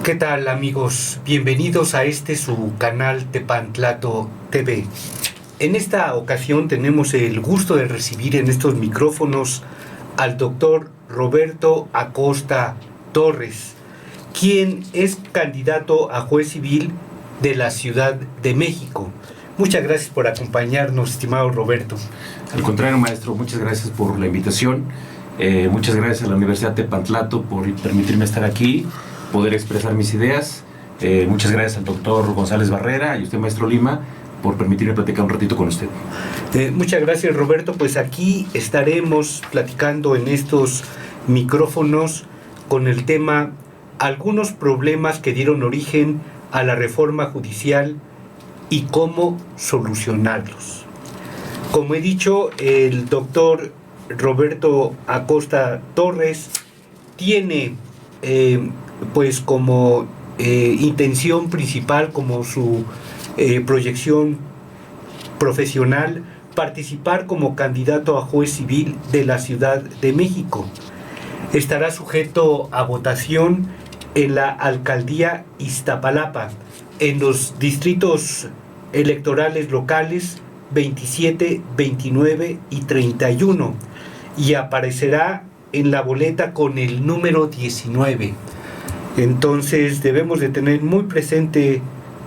¿Qué tal, amigos? Bienvenidos a su canal Tepantlato TV. En esta ocasión tenemos el gusto de recibir en estos micrófonos al doctor Roberto Acosta Torres, quien es candidato a juez civil de la Ciudad de México. Muchas gracias por acompañarnos, estimado Roberto. Al contrario, maestro, muchas gracias por la invitación. Muchas gracias a la Universidad Tepantlato por permitirme estar aquí, poder expresar mis ideas. Muchas gracias al doctor González Barrera y usted, maestro Lima, por permitirme platicar un ratito con usted. Muchas gracias, Roberto. Pues aquí estaremos platicando en estos micrófonos con el tema algunos problemas que dieron origen a la reforma judicial y cómo solucionarlos. Como he dicho, el doctor Roberto Acosta Torres tiene pues como intención principal, como su proyección profesional, participar como candidato a juez civil de la Ciudad de México. Estará sujeto a votación en la alcaldía Iztapalapa, en los distritos electorales locales 27, 29 y 31, y aparecerá en la boleta con el número 19. Entonces debemos de tener muy presente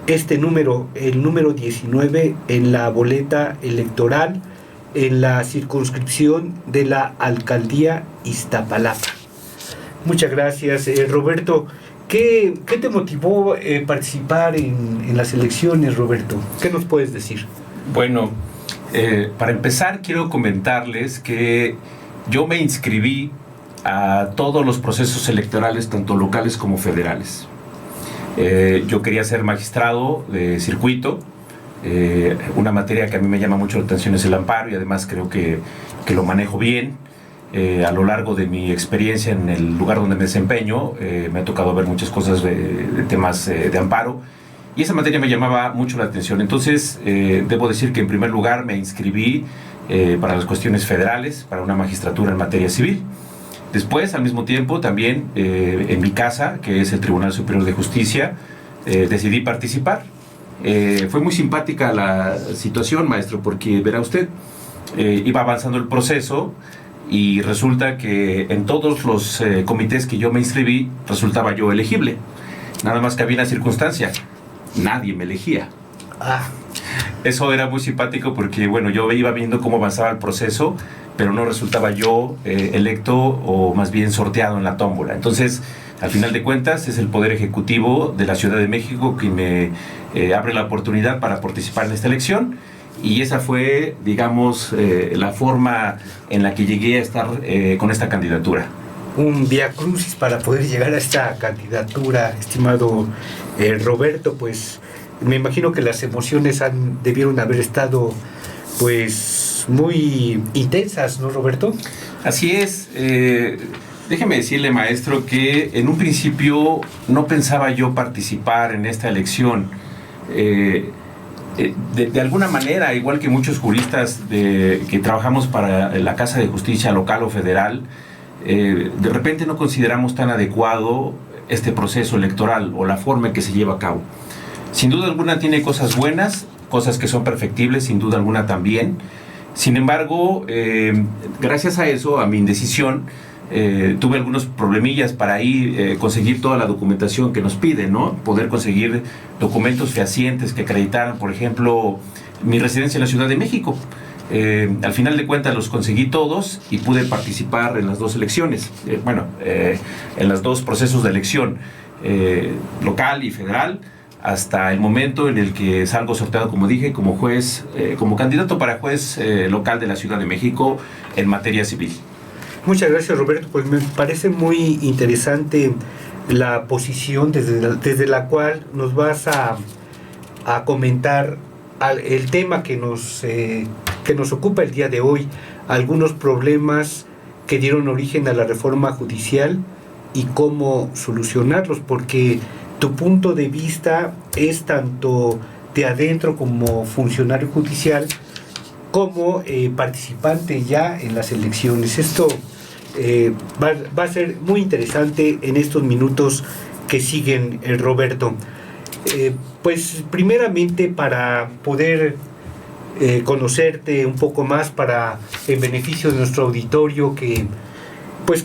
este número, el número 19, en la boleta electoral en la circunscripción de la alcaldía Iztapalapa. Muchas gracias, Roberto. ¿Qué te motivó participar en las elecciones, Roberto? ¿Qué nos puedes decir? Bueno, para empezar quiero comentarles que yo me inscribí a todos los procesos electorales, tanto locales como federales. Yo quería ser magistrado de circuito. Una materia que a mí me llama mucho la atención es el amparo, y además creo que lo manejo bien. A lo largo de mi experiencia en el lugar donde me desempeño, me ha tocado ver muchas cosas de temas de amparo, y esa materia me llamaba mucho la atención. Entonces, debo decir que en primer lugar me inscribí para las cuestiones federales, para una magistratura en materia civil. Después, al mismo tiempo, también en mi casa, que es el Tribunal Superior de Justicia, decidí participar. Fue muy simpática la situación, maestro, porque verá usted, iba avanzando el proceso y resulta que en todos los comités que yo me inscribí, resultaba yo elegible. Nada más que había una circunstancia: nadie me elegía. Eso era muy simpático porque, bueno, yo iba viendo cómo avanzaba el proceso, pero no resultaba yo electo, o más bien sorteado en la tómbola. Entonces, al final de cuentas, es el Poder Ejecutivo de la Ciudad de México quien me abre la oportunidad para participar en esta elección, y esa fue, digamos, la forma en la que llegué a estar con esta candidatura. Un viacrucis para poder llegar a esta candidatura, estimado Roberto. Pues me imagino que las emociones debieron haber estado pues muy intensas, ¿no, Roberto? Así es. Déjeme decirle, maestro, que en un principio no pensaba yo participar en esta elección. De alguna manera, igual que muchos juristas que trabajamos para la Casa de Justicia local o federal, de repente no consideramos tan adecuado este proceso electoral o la forma en que se lleva a cabo. Sin duda alguna tiene cosas buenas, cosas que son perfectibles, sin duda alguna también. Sin embargo, gracias a eso, a mi indecisión, tuve algunos problemillas para ahí conseguir toda la documentación que nos piden, ¿no? Poder conseguir documentos fehacientes que acreditaran, por ejemplo, mi residencia en la Ciudad de México. Al final de cuentas los conseguí todos y pude participar en las dos elecciones, en los dos procesos de elección, local y federal, hasta el momento en el que salgo sorteado, como dije, como juez, como candidato para juez local de la Ciudad de México en materia civil. Muchas gracias, Roberto. Pues me parece muy interesante la posición desde la cual nos vas a comentar el tema que nos ocupa el día de hoy, algunos problemas que dieron origen a la reforma judicial y cómo solucionarlos, porque tu punto de vista es tanto de adentro como funcionario judicial, como participante ya en las elecciones. Esto va a ser muy interesante en estos minutos que siguen, Roberto. Pues primeramente para poder conocerte un poco más, para en beneficio de nuestro auditorio, que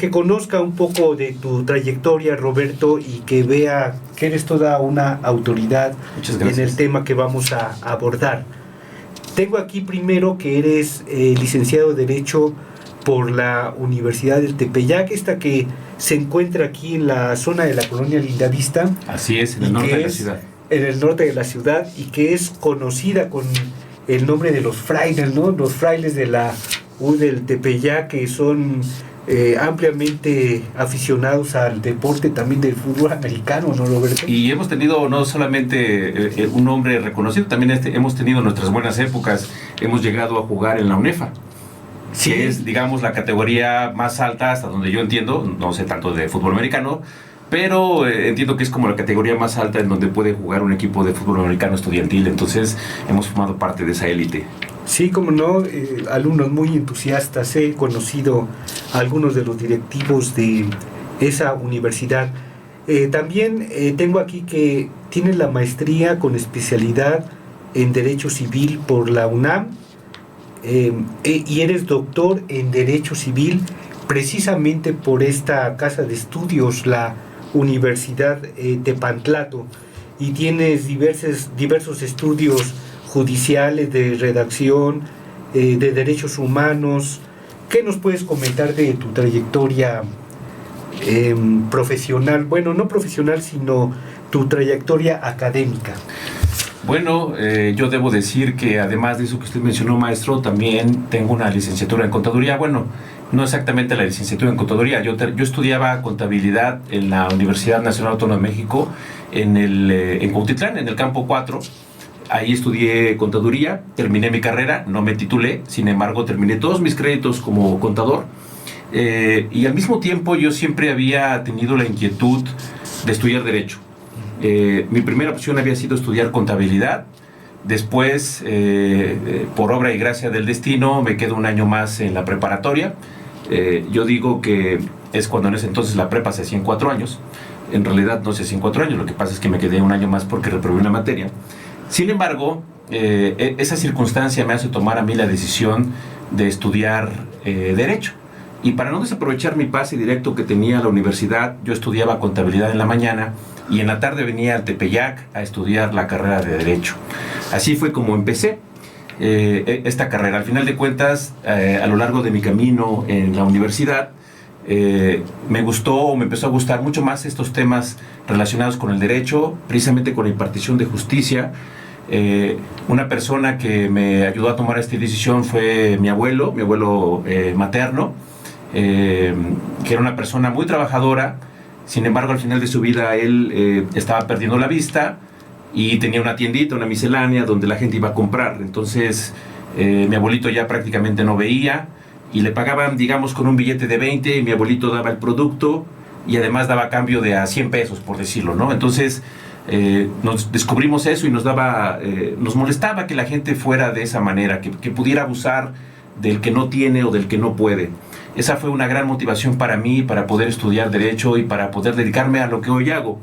conozca un poco de tu trayectoria, Roberto, y que vea que eres toda una autoridad en el tema que vamos a abordar. Tengo aquí primero que eres licenciado de Derecho por la Universidad del Tepeyac, esta que se encuentra aquí en la zona de la colonia Lindavista. Así es, en el norte de la ciudad. En el norte de la ciudad, y que es conocida con el nombre de los frailes, ¿no? Los frailes de la U del Tepeyac, que son ampliamente aficionados al deporte también del fútbol americano, ¿no, Roberto? Y hemos tenido no solamente un nombre reconocido, también hemos tenido nuestras buenas épocas. Hemos llegado a jugar en la UNEFA, sí, que es, digamos, la categoría más alta, hasta donde yo entiendo, no sé tanto de fútbol americano, pero entiendo que es como la categoría más alta en donde puede jugar un equipo de fútbol americano estudiantil. Entonces hemos formado parte de esa élite. Sí, como no, alumnos muy entusiastas. He conocido a algunos de los directivos de esa universidad. También tengo aquí que tienes la maestría con especialidad en Derecho Civil por la UNAM, y eres doctor en Derecho Civil precisamente por esta casa de estudios, la Universidad Tepantlato, y tienes diversos estudios judiciales, de redacción, de derechos humanos. ¿Qué nos puedes comentar de tu trayectoria profesional? Bueno, no profesional, sino tu trayectoria académica. Bueno, yo debo decir que además de eso que usted mencionó, maestro, también tengo una licenciatura en contaduría. Bueno, no exactamente la licenciatura en contaduría. Yo estudiaba contabilidad en la Universidad Nacional Autónoma de México, en Cuautitlán, en el campo 4. Ahí estudié contaduría, terminé mi carrera, no me titulé, sin embargo terminé todos mis créditos como contador, y al mismo tiempo yo siempre había tenido la inquietud de estudiar Derecho. Mi primera opción había sido estudiar contabilidad. Después, por obra y gracia del destino, me quedo un año más en la preparatoria. Yo digo que es cuando en ese entonces la prepa se hacía en 4 años. En realidad no se hacía en 4 años, lo que pasa es que me quedé un año más porque reprobé una materia. Sin embargo, esa circunstancia me hace tomar a mí la decisión de estudiar Derecho. Y para no desaprovechar mi pase directo que tenía a la universidad, yo estudiaba contabilidad en la mañana y en la tarde venía al Tepeyac a estudiar la carrera de Derecho. Así fue como empecé esta carrera. Al final de cuentas, a lo largo de mi camino en la universidad, me gustó o me empezó a gustar mucho más estos temas relacionados con el derecho, precisamente con la impartición de justicia. Una persona que me ayudó a tomar esta decisión fue mi abuelo materno, que era una persona muy trabajadora. Sin embargo, al final de su vida él estaba perdiendo la vista y tenía una tiendita, una miscelánea donde la gente iba a comprar. Entonces mi abuelito ya prácticamente no veía y le pagaban, digamos, con un billete de 20, y mi abuelito daba el producto y además daba cambio de a 100 pesos, por decirlo, ¿no? Entonces nos descubrimos eso y nos molestaba que la gente fuera de esa manera, que pudiera abusar del que no tiene o del que no puede. Esa fue una gran motivación para mí, para poder estudiar Derecho y para poder dedicarme a lo que hoy hago.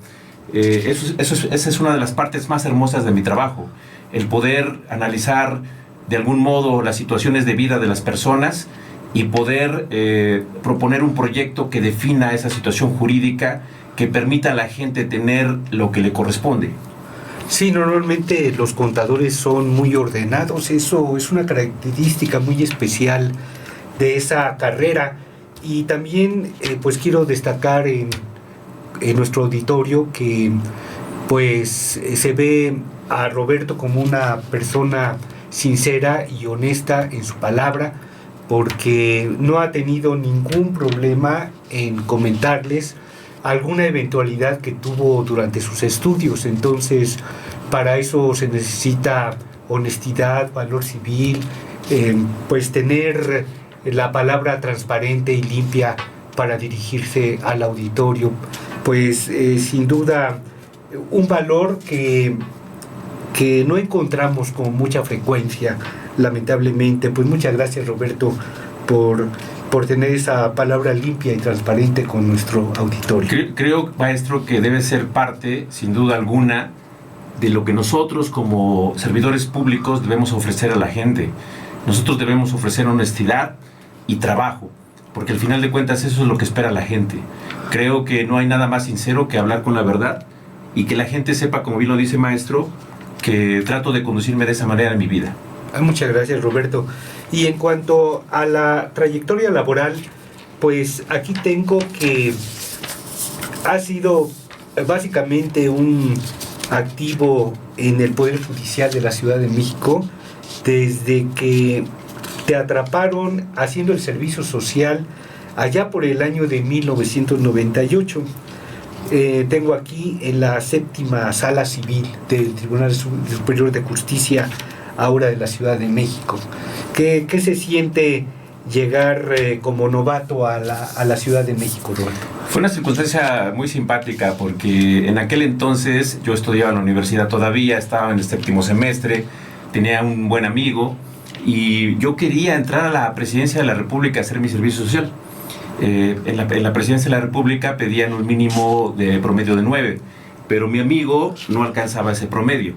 Esa es una de las partes más hermosas de mi trabajo, el poder analizar de algún modo las situaciones de vida de las personas y poder proponer un proyecto que defina esa situación jurídica, que permita a la gente tener lo que le corresponde. Sí, normalmente los contadores son muy ordenados. Eso es una característica muy especial de esa carrera. Y también pues quiero destacar en nuestro auditorio que pues se ve a Roberto como una persona sincera y honesta en su palabra, porque no ha tenido ningún problema en comentarles alguna eventualidad que tuvo durante sus estudios. Entonces, para eso se necesita honestidad, valor civil, pues tener la palabra transparente y limpia para dirigirse al auditorio. Pues sin duda un valor que no encontramos con mucha frecuencia, lamentablemente. Pues muchas gracias, Roberto, por por tener esa palabra limpia y transparente con nuestro auditorio. Creo, maestro, que debe ser parte, sin duda alguna, de lo que nosotros como servidores públicos debemos ofrecer a la gente. Nosotros debemos ofrecer honestidad y trabajo, porque al final de cuentas eso es lo que espera la gente. Creo que no hay nada más sincero que hablar con la verdad y que la gente sepa, como bien lo dice maestro, que trato de conducirme de esa manera en mi vida. Muchas gracias, Roberto. Y en cuanto a la trayectoria laboral, pues aquí tengo que ha sido básicamente un activo en el Poder Judicial de la Ciudad de México desde que te atraparon haciendo el servicio social allá por el año de 1998. Tengo aquí en la 7ª Sala Civil del Tribunal Superior de Justicia ahora de la Ciudad de México. ¿Qué se siente llegar como novato a la Ciudad de México, Roberto? Fue una circunstancia muy simpática porque en aquel entonces yo estudiaba en la universidad todavía, estaba en el 7º semestre, tenía un buen amigo y yo quería entrar a la Presidencia de la República a hacer mi servicio social. En la Presidencia de la República pedían un mínimo de promedio de 9, pero mi amigo no alcanzaba ese promedio.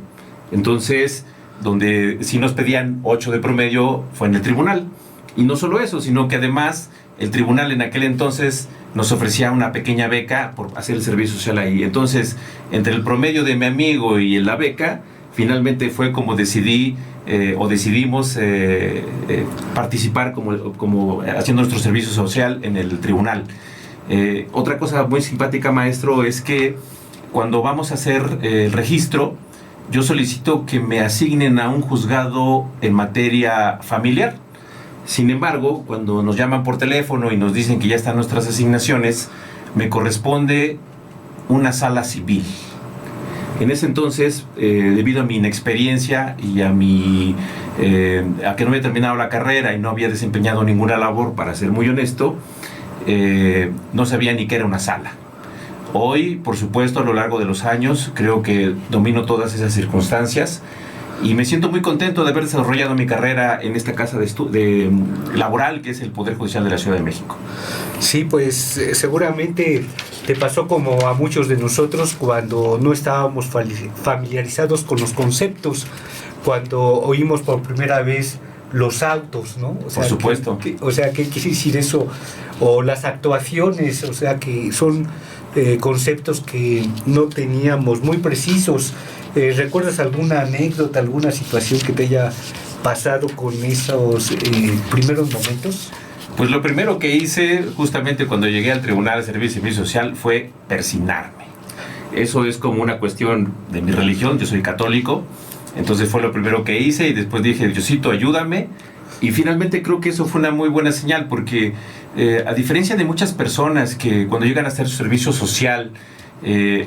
Entonces, donde sí nos pedían 8 de promedio fue en el tribunal. Y no solo eso, sino que además el tribunal en aquel entonces nos ofrecía una pequeña beca por hacer el servicio social ahí. Entonces, entre el promedio de mi amigo y la beca, finalmente fue como decidimos participar como haciendo nuestro servicio social en el tribunal. Otra cosa muy simpática, maestro, es que cuando vamos a hacer el registro, yo solicito que me asignen a un juzgado en materia familiar. Sin embargo, cuando nos llaman por teléfono y nos dicen que ya están nuestras asignaciones, me corresponde una sala civil. En ese entonces, debido a mi inexperiencia y a que no había terminado la carrera y no había desempeñado ninguna labor, para ser muy honesto, no sabía ni qué era una sala. Hoy, por supuesto, a lo largo de los años, creo que domino todas esas circunstancias y me siento muy contento de haber desarrollado mi carrera en esta casa de laboral que es el Poder Judicial de la Ciudad de México. Sí, pues seguramente te pasó como a muchos de nosotros cuando no estábamos familiarizados con los conceptos, cuando oímos por primera vez los autos, ¿no? O sea, por supuesto. ¿qué quiere decir eso? O las actuaciones, o sea, que son conceptos que no teníamos muy precisos. ¿Recuerdas alguna anécdota, alguna situación que te haya pasado con esos primeros momentos? Pues lo primero que hice justamente cuando llegué al Tribunal de Servicio y Servicio Social fue persignarme. Eso es como una cuestión de mi religión, yo soy católico, entonces fue lo primero que hice y después dije, Diosito, ayúdame. Y finalmente creo que eso fue una muy buena señal porque a diferencia de muchas personas que cuando llegan a hacer su servicio social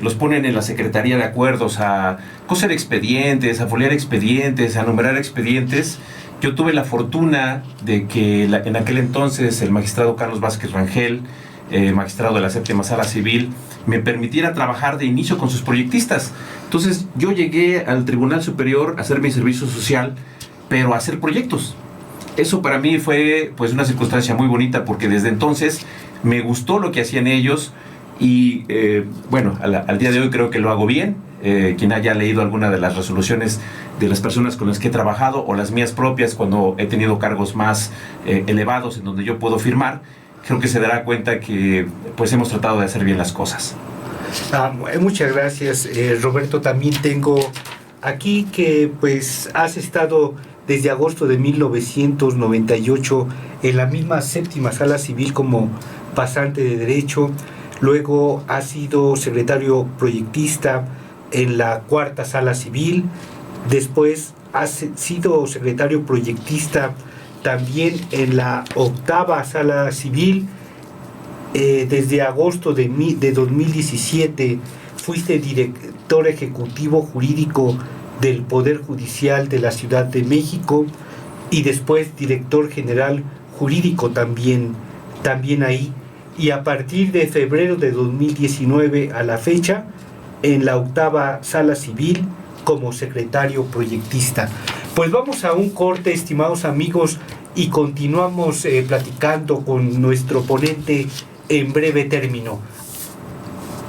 los ponen en la Secretaría de Acuerdos a coser expedientes, a foliar expedientes, a numerar expedientes, yo tuve la fortuna de que en aquel entonces el magistrado Carlos Vázquez Rangel, magistrado de la 7ª Sala Civil, me permitiera trabajar de inicio con sus proyectistas. Entonces yo llegué al Tribunal Superior a hacer mi servicio social, pero a hacer proyectos. Eso para mí fue pues una circunstancia muy bonita porque desde entonces me gustó lo que hacían ellos y al día de hoy creo que lo hago bien. Quien haya leído alguna de las resoluciones de las personas con las que he trabajado o las mías propias cuando he tenido cargos más elevados en donde yo puedo firmar, creo que se dará cuenta que pues hemos tratado de hacer bien las cosas. Muchas gracias, Roberto. También tengo aquí que pues has estado desde agosto de 1998 en la misma 7ª Sala Civil como pasante de Derecho. Luego has sido secretario proyectista en la 4ª Sala Civil. Después has sido secretario proyectista también en la 8ª Sala Civil. Desde agosto de 2017 fuiste director ejecutivo jurídico del Poder Judicial de la Ciudad de México y después director general jurídico también ahí. Y a partir de febrero de 2019 a la fecha, en la 8ª Sala Civil como secretario proyectista. Pues vamos a un corte, estimados amigos, y continuamos platicando con nuestro ponente en breve término.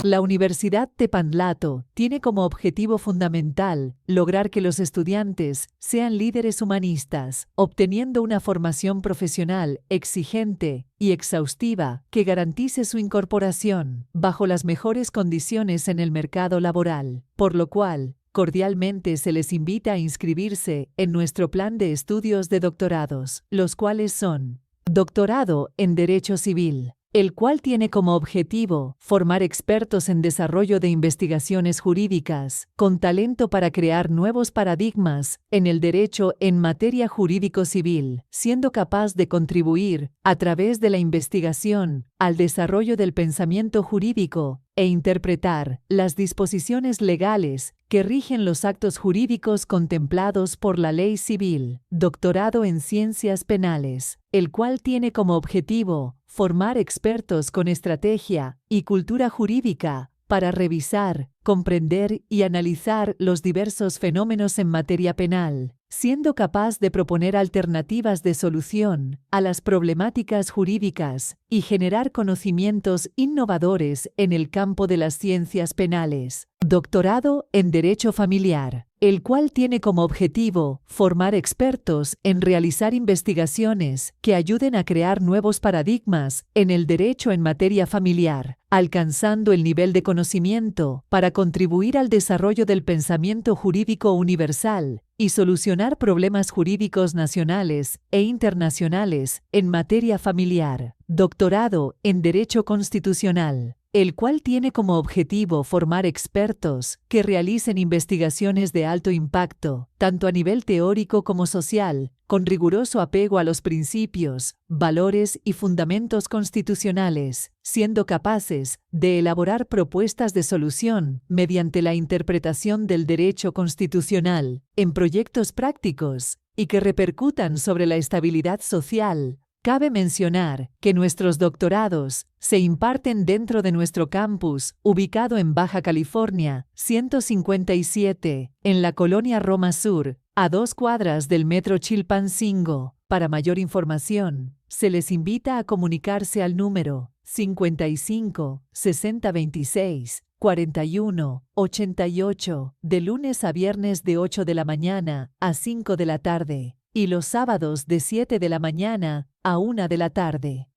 La Universidad Tepantlato tiene como objetivo fundamental lograr que los estudiantes sean líderes humanistas, obteniendo una formación profesional exigente y exhaustiva que garantice su incorporación bajo las mejores condiciones en el mercado laboral, por lo cual cordialmente se les invita a inscribirse en nuestro plan de estudios de doctorados, los cuales son: Doctorado en Derecho Civil, el cual tiene como objetivo formar expertos en desarrollo de investigaciones jurídicas, con talento para crear nuevos paradigmas en el derecho en materia jurídico-civil, siendo capaz de contribuir, a través de la investigación, al desarrollo del pensamiento jurídico e interpretar las disposiciones legales que rigen los actos jurídicos contemplados por la ley civil. Doctorado en Ciencias Penales, el cual tiene como objetivo formar expertos con estrategia y cultura jurídica para revisar, comprender y analizar los diversos fenómenos en materia penal, siendo capaz de proponer alternativas de solución a las problemáticas jurídicas y generar conocimientos innovadores en el campo de las ciencias penales. Doctorado en Derecho Familiar, el cual tiene como objetivo formar expertos en realizar investigaciones que ayuden a crear nuevos paradigmas en el derecho en materia familiar, alcanzando el nivel de conocimiento para contribuir al desarrollo del pensamiento jurídico universal y solucionar problemas jurídicos nacionales e internacionales en materia familiar. Doctorado en Derecho Constitucional, el cual tiene como objetivo formar expertos que realicen investigaciones de alto impacto, tanto a nivel teórico como social, con riguroso apego a los principios, valores y fundamentos constitucionales, siendo capaces de elaborar propuestas de solución mediante la interpretación del derecho constitucional en proyectos prácticos y que repercutan sobre la estabilidad social. Cabe mencionar que nuestros doctorados se imparten dentro de nuestro campus, ubicado en Baja California, 157, en la colonia Roma Sur, a 2 cuadras del Metro Chilpancingo. Para mayor información, se les invita a comunicarse al número 55 60 26 41 88, de lunes a viernes de 8 de la mañana a 5 de la tarde, y los sábados de 7 de la mañana a 1 de la tarde.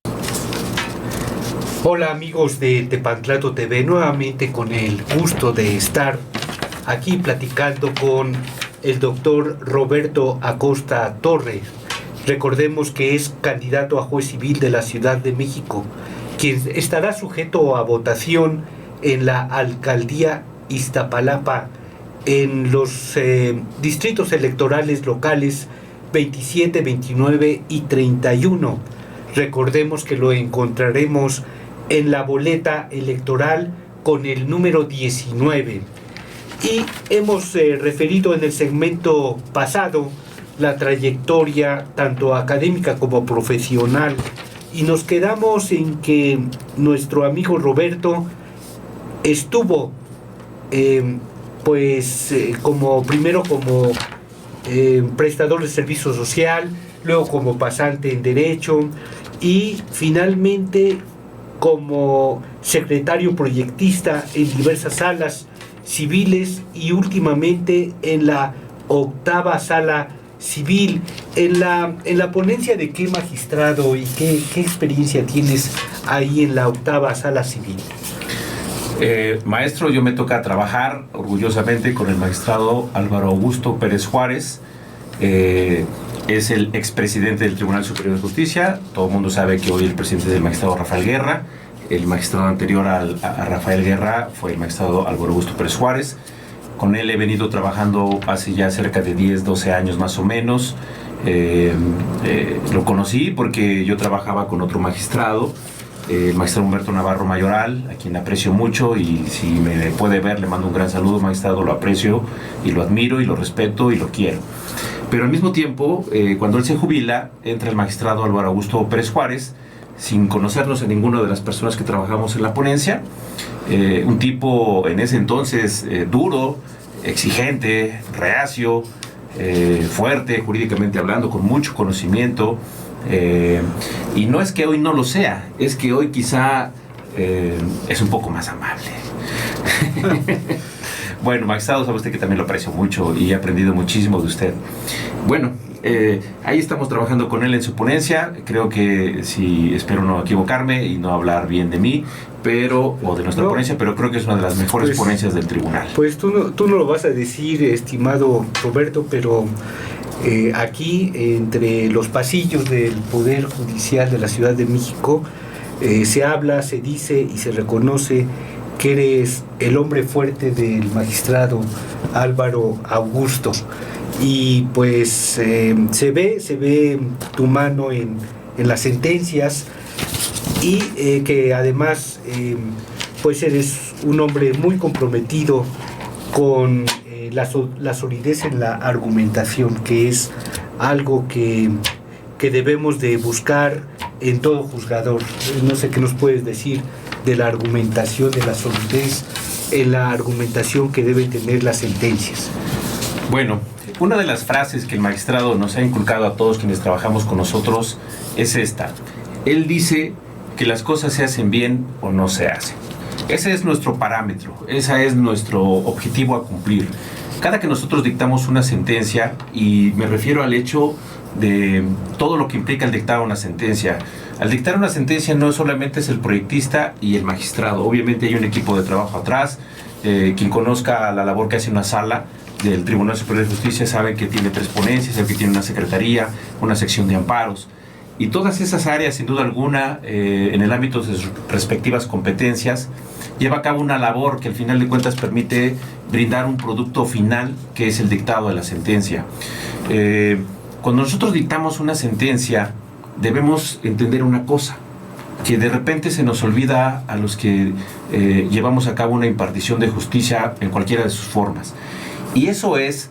Hola amigos de Tepantlato TV, nuevamente con el gusto de estar aquí platicando con el doctor Roberto Acosta Torres. Recordemos que es candidato a juez civil de la Ciudad de México, quien estará sujeto a votación en la alcaldía Iztapalapa en los distritos electorales locales 27, 29 y 31. Recordemos que lo encontraremos en la boleta electoral con el número 19. Y hemos referido en el segmento pasado la trayectoria tanto académica como profesional, y nos quedamos en que nuestro amigo Roberto estuvo primero como prestador de servicio social, luego como pasante en Derecho y finalmente como secretario proyectista en diversas salas civiles y últimamente en la 8ª Sala Civil. En la ponencia de qué magistrado y qué experiencia tienes ahí en la 8ª Sala Civil. Maestro, yo me toca trabajar orgullosamente con el magistrado Álvaro Augusto Pérez Juárez. Es el expresidente del Tribunal Superior de Justicia. Todo el mundo sabe que hoy el presidente es el magistrado Rafael Guerra. El magistrado anterior a Rafael Guerra fue el magistrado Álvaro Augusto Pérez Juárez. Con él he venido trabajando hace ya cerca de 10, 12 años más o menos. Lo conocí porque yo trabajaba con otro magistrado, el magistrado Humberto Navarro Mayoral, a quien aprecio mucho, y si me puede ver le mando un gran saludo, magistrado. Lo aprecio y lo admiro y lo respeto y lo quiero. Pero al mismo tiempo, cuando él se jubila, entra el magistrado Álvaro Augusto Pérez Juárez, sin conocernos a ninguna de las personas que trabajamos en la ponencia. Un tipo en ese entonces duro, exigente, reacio, fuerte, jurídicamente hablando, con mucho conocimiento. Y no es que hoy no lo sea, es que hoy quizá es un poco más amable. Bueno, magistrado, sabe usted que también lo aprecio mucho y he aprendido muchísimo de usted. Bueno, ahí estamos trabajando con él en su ponencia. Creo que espero no equivocarme y no hablar bien de mí, o de nuestra ponencia, pero creo que es una de las mejores ponencias del tribunal. Pues tú no lo vas a decir, estimado Roberto, pero aquí, entre los pasillos del Poder Judicial de la Ciudad de México, se habla, se dice y se reconoce que eres el hombre fuerte del magistrado Álvaro Augusto. Y pues se ve tu mano en las sentencias, y que además pues eres un hombre muy comprometido con la solidez en la argumentación, que es algo que debemos de buscar en todo juzgador. No sé qué nos puedes decir de la argumentación, de la solidez en la argumentación que deben tener las sentencias. Bueno, una de las frases que el magistrado nos ha inculcado a todos quienes trabajamos con nosotros es esta. Él dice que las cosas se hacen bien o no se hacen. Ese es nuestro parámetro, ese es nuestro objetivo a cumplir. Cada que nosotros dictamos una sentencia, y me refiero al hecho de todo lo que implica el dictar una sentencia. Al dictar una sentencia no solamente es el proyectista y el magistrado, obviamente hay un equipo de trabajo atrás. Quien conozca la labor que hace una sala del Tribunal Superior de Justicia sabe que tiene 3 ponencias, sabe que tiene una secretaría, una sección de amparos, y todas esas áreas, sin duda alguna, en el ámbito de sus respectivas competencias, lleva a cabo una labor que al final de cuentas permite brindar un producto final, que es el dictado de la sentencia. Cuando nosotros dictamos una sentencia, debemos entender una cosa, que de repente se nos olvida a los que llevamos a cabo una impartición de justicia en cualquiera de sus formas. Y eso es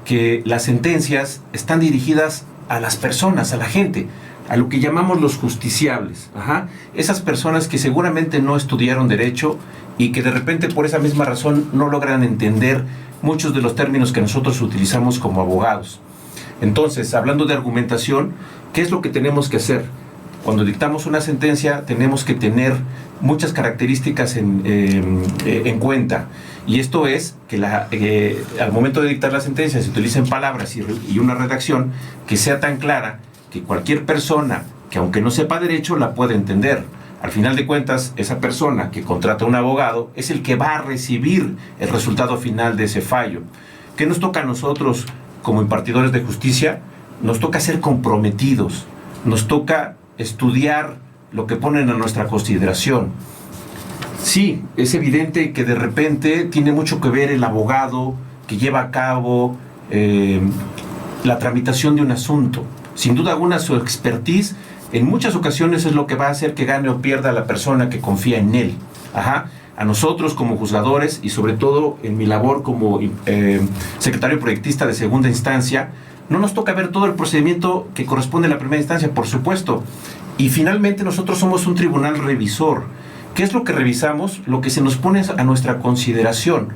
que las sentencias están dirigidas a las personas, a la gente, a lo que llamamos los justiciables. Esas personas que seguramente no estudiaron derecho y que de repente por esa misma razón no logran entender muchos de los términos que nosotros utilizamos como abogados. Entonces, hablando de argumentación, ¿qué es lo que tenemos que hacer? Cuando dictamos una sentencia tenemos que tener muchas características en cuenta, y esto es que al momento de dictar la sentencia se utilicen palabras y una redacción que sea tan clara que cualquier persona que, aunque no sepa derecho, la pueda entender. Al final de cuentas, esa persona que contrata a un abogado es el que va a recibir el resultado final de ese fallo. ¿Qué nos toca a nosotros como impartidores de justicia? Nos toca ser comprometidos, nos toca estudiar lo que ponen a nuestra consideración. Sí, es evidente que de repente tiene mucho que ver el abogado que lleva a cabo la tramitación de un asunto. Sin duda alguna, su expertise en muchas ocasiones es lo que va a hacer que gane o pierda la persona que confía en él. A nosotros como juzgadores, y sobre todo en mi labor como secretario proyectista de segunda instancia, no nos toca ver todo el procedimiento que corresponde a la primera instancia, por supuesto. Y finalmente nosotros somos un tribunal revisor. ¿Qué es lo que revisamos? Lo que se nos pone a nuestra consideración.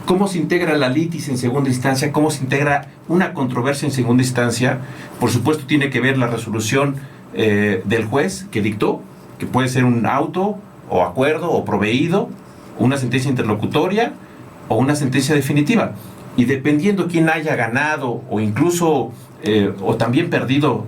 ¿Cómo se integra la litis en segunda instancia? ¿Cómo se integra una controversia en segunda instancia? Por supuesto tiene que ver la resolución del juez que dictó, que puede ser un auto o acuerdo o proveído, una sentencia interlocutoria o una sentencia definitiva. Y dependiendo quién haya ganado o incluso o también perdido,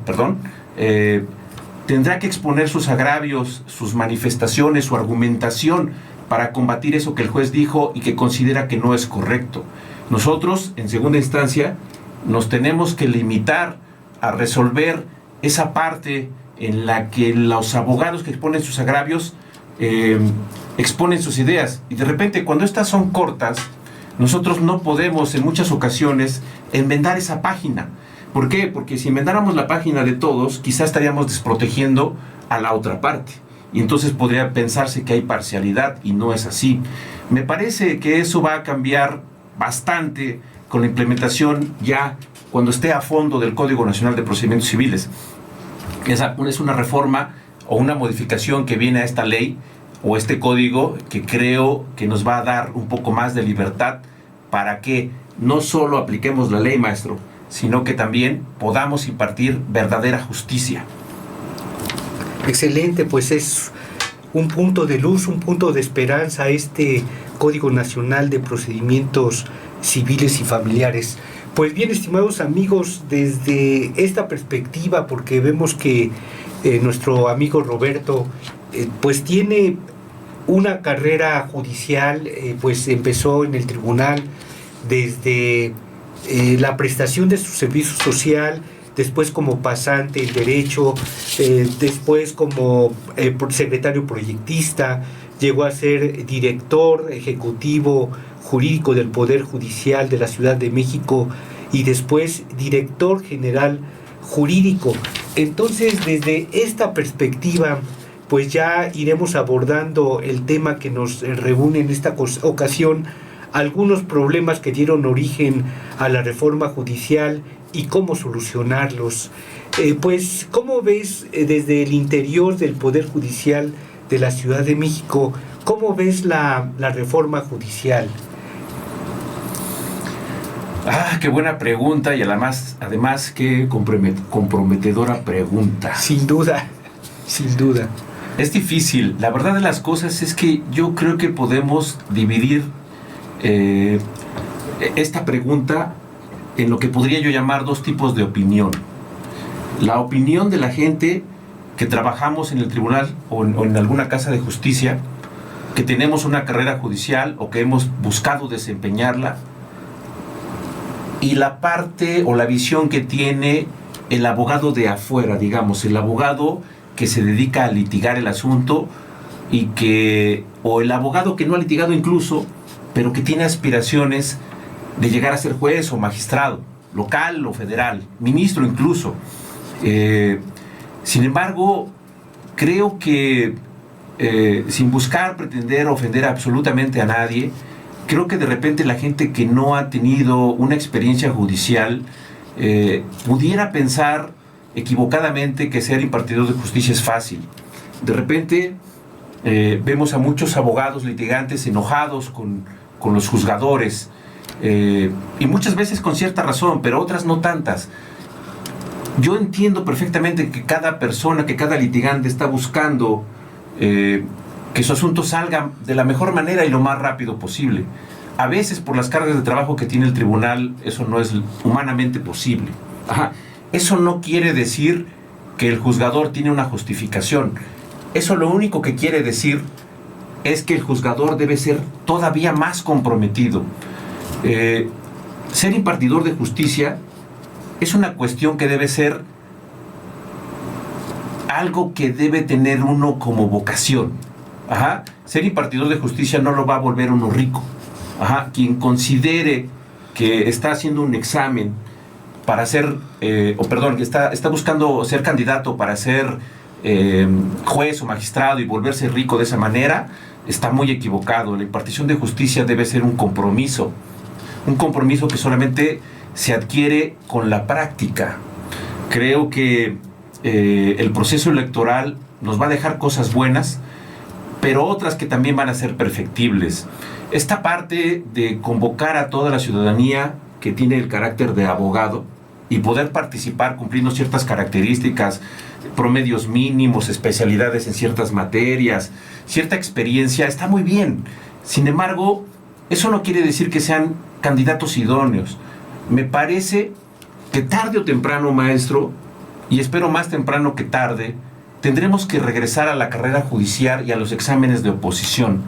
tendrá que exponer sus agravios, sus manifestaciones, su argumentación para combatir eso que el juez dijo y que considera que no es correcto. Nosotros, en segunda instancia, nos tenemos que limitar a resolver esa parte en la que los abogados que exponen sus agravios exponen sus ideas. Y de repente, cuando estas son cortas, nosotros no podemos en muchas ocasiones enmendar esa página. ¿Por qué? Porque si enmendáramos la página de todos, quizás estaríamos desprotegiendo a la otra parte. Y entonces podría pensarse que hay parcialidad, y no es así. Me parece que eso va a cambiar bastante con la implementación ya cuando esté a fondo del Código Nacional de Procedimientos Civiles. Es una reforma o una modificación que viene a esta ley o este código que creo que nos va a dar un poco más de libertad para que no solo apliquemos la ley, maestro, sino que también podamos impartir verdadera justicia. Excelente, pues es un punto de luz, un punto de esperanza este Código Nacional de Procedimientos Civiles y Familiares. Pues bien, estimados amigos, desde esta perspectiva, porque vemos que nuestro amigo Roberto pues tiene una carrera judicial, pues empezó en el tribunal desde la prestación de su servicio social, después como pasante en Derecho, después como secretario proyectista, llegó a ser director ejecutivo jurídico del Poder Judicial de la Ciudad de México y después director general jurídico. Entonces, desde esta perspectiva, pues ya iremos abordando el tema que nos reúne en esta ocasión, algunos problemas que dieron origen a la reforma judicial y cómo solucionarlos. Pues, ¿cómo ves desde el interior del Poder Judicial de la Ciudad de México, cómo ves la reforma judicial? Qué buena pregunta y además qué comprometedora pregunta. Sin duda, sin duda. Es difícil. La verdad de las cosas es que yo creo que podemos dividir esta pregunta en lo que podría yo llamar dos tipos de opinión. La opinión de la gente que trabajamos en el tribunal o en alguna casa de justicia, que tenemos una carrera judicial o que hemos buscado desempeñarla, y la parte o la visión que tiene el abogado de afuera, digamos, el abogado que se dedica a litigar el asunto o el abogado que no ha litigado incluso, pero que tiene aspiraciones de llegar a ser juez o magistrado, local o federal, ministro incluso. Sin embargo, creo que sin buscar pretender ofender absolutamente a nadie, creo que de repente la gente que no ha tenido una experiencia judicial pudiera pensar equivocadamente que ser impartidor de justicia es fácil. De repente vemos a muchos abogados litigantes enojados con los juzgadores, y muchas veces con cierta razón, pero otras no tantas. Yo entiendo perfectamente que cada persona, que cada litigante está buscando que su asunto salga de la mejor manera y lo más rápido posible. A veces por las cargas de trabajo que tiene el tribunal eso no es humanamente posible. Eso no quiere decir que el juzgador tiene una justificación. Eso lo único que quiere decir es que el juzgador debe ser todavía más comprometido. Ser impartidor de justicia es una cuestión que debe ser algo que debe tener uno como vocación. Ser impartidor de justicia no lo va a volver uno rico. Quien considere que está haciendo un examen para ser, que está buscando ser candidato para ser juez o magistrado y volverse rico de esa manera, está muy equivocado. La impartición de justicia debe ser un compromiso que solamente se adquiere con la práctica. Creo que el proceso electoral nos va a dejar cosas buenas, pero otras que también van a ser perfectibles. Esta parte de convocar a toda la ciudadanía que tiene el carácter de abogado y poder participar cumpliendo ciertas características, promedios mínimos, especialidades en ciertas materias, cierta experiencia, está muy bien. Sin embargo, eso no quiere decir que sean candidatos idóneos. Me parece que tarde o temprano, maestro, y espero más temprano que tarde, tendremos que regresar a la carrera judicial y a los exámenes de oposición.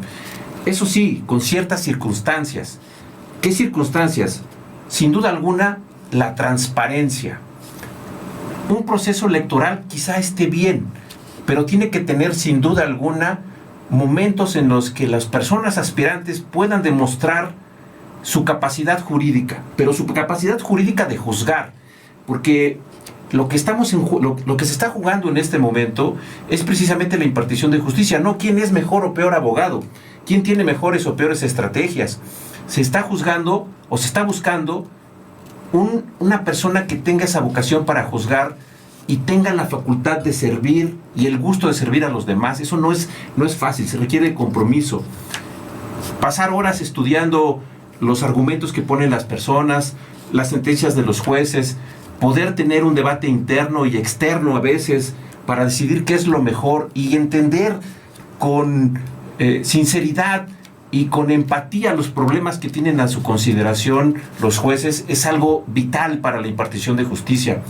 Eso sí, con ciertas circunstancias. ¿Qué circunstancias? Sin duda alguna, la transparencia. Un proceso electoral quizá esté bien, pero tiene que tener sin duda alguna momentos en los que las personas aspirantes puedan demostrar su capacidad jurídica, pero su capacidad jurídica de juzgar, porque lo que se está jugando en este momento es precisamente la impartición de justicia, no quién es mejor o peor abogado, quién tiene mejores o peores estrategias. Se está juzgando o se está buscando una persona que tenga esa vocación para juzgar y tenga la facultad de servir y el gusto de servir a los demás. Eso no es fácil, se requiere compromiso. Pasar horas estudiando los argumentos que ponen las personas, las sentencias de los jueces, poder tener un debate interno y externo a veces para decidir qué es lo mejor y entender con sinceridad y con empatía los problemas que tienen a su consideración los jueces, es algo vital para la impartición de justicia.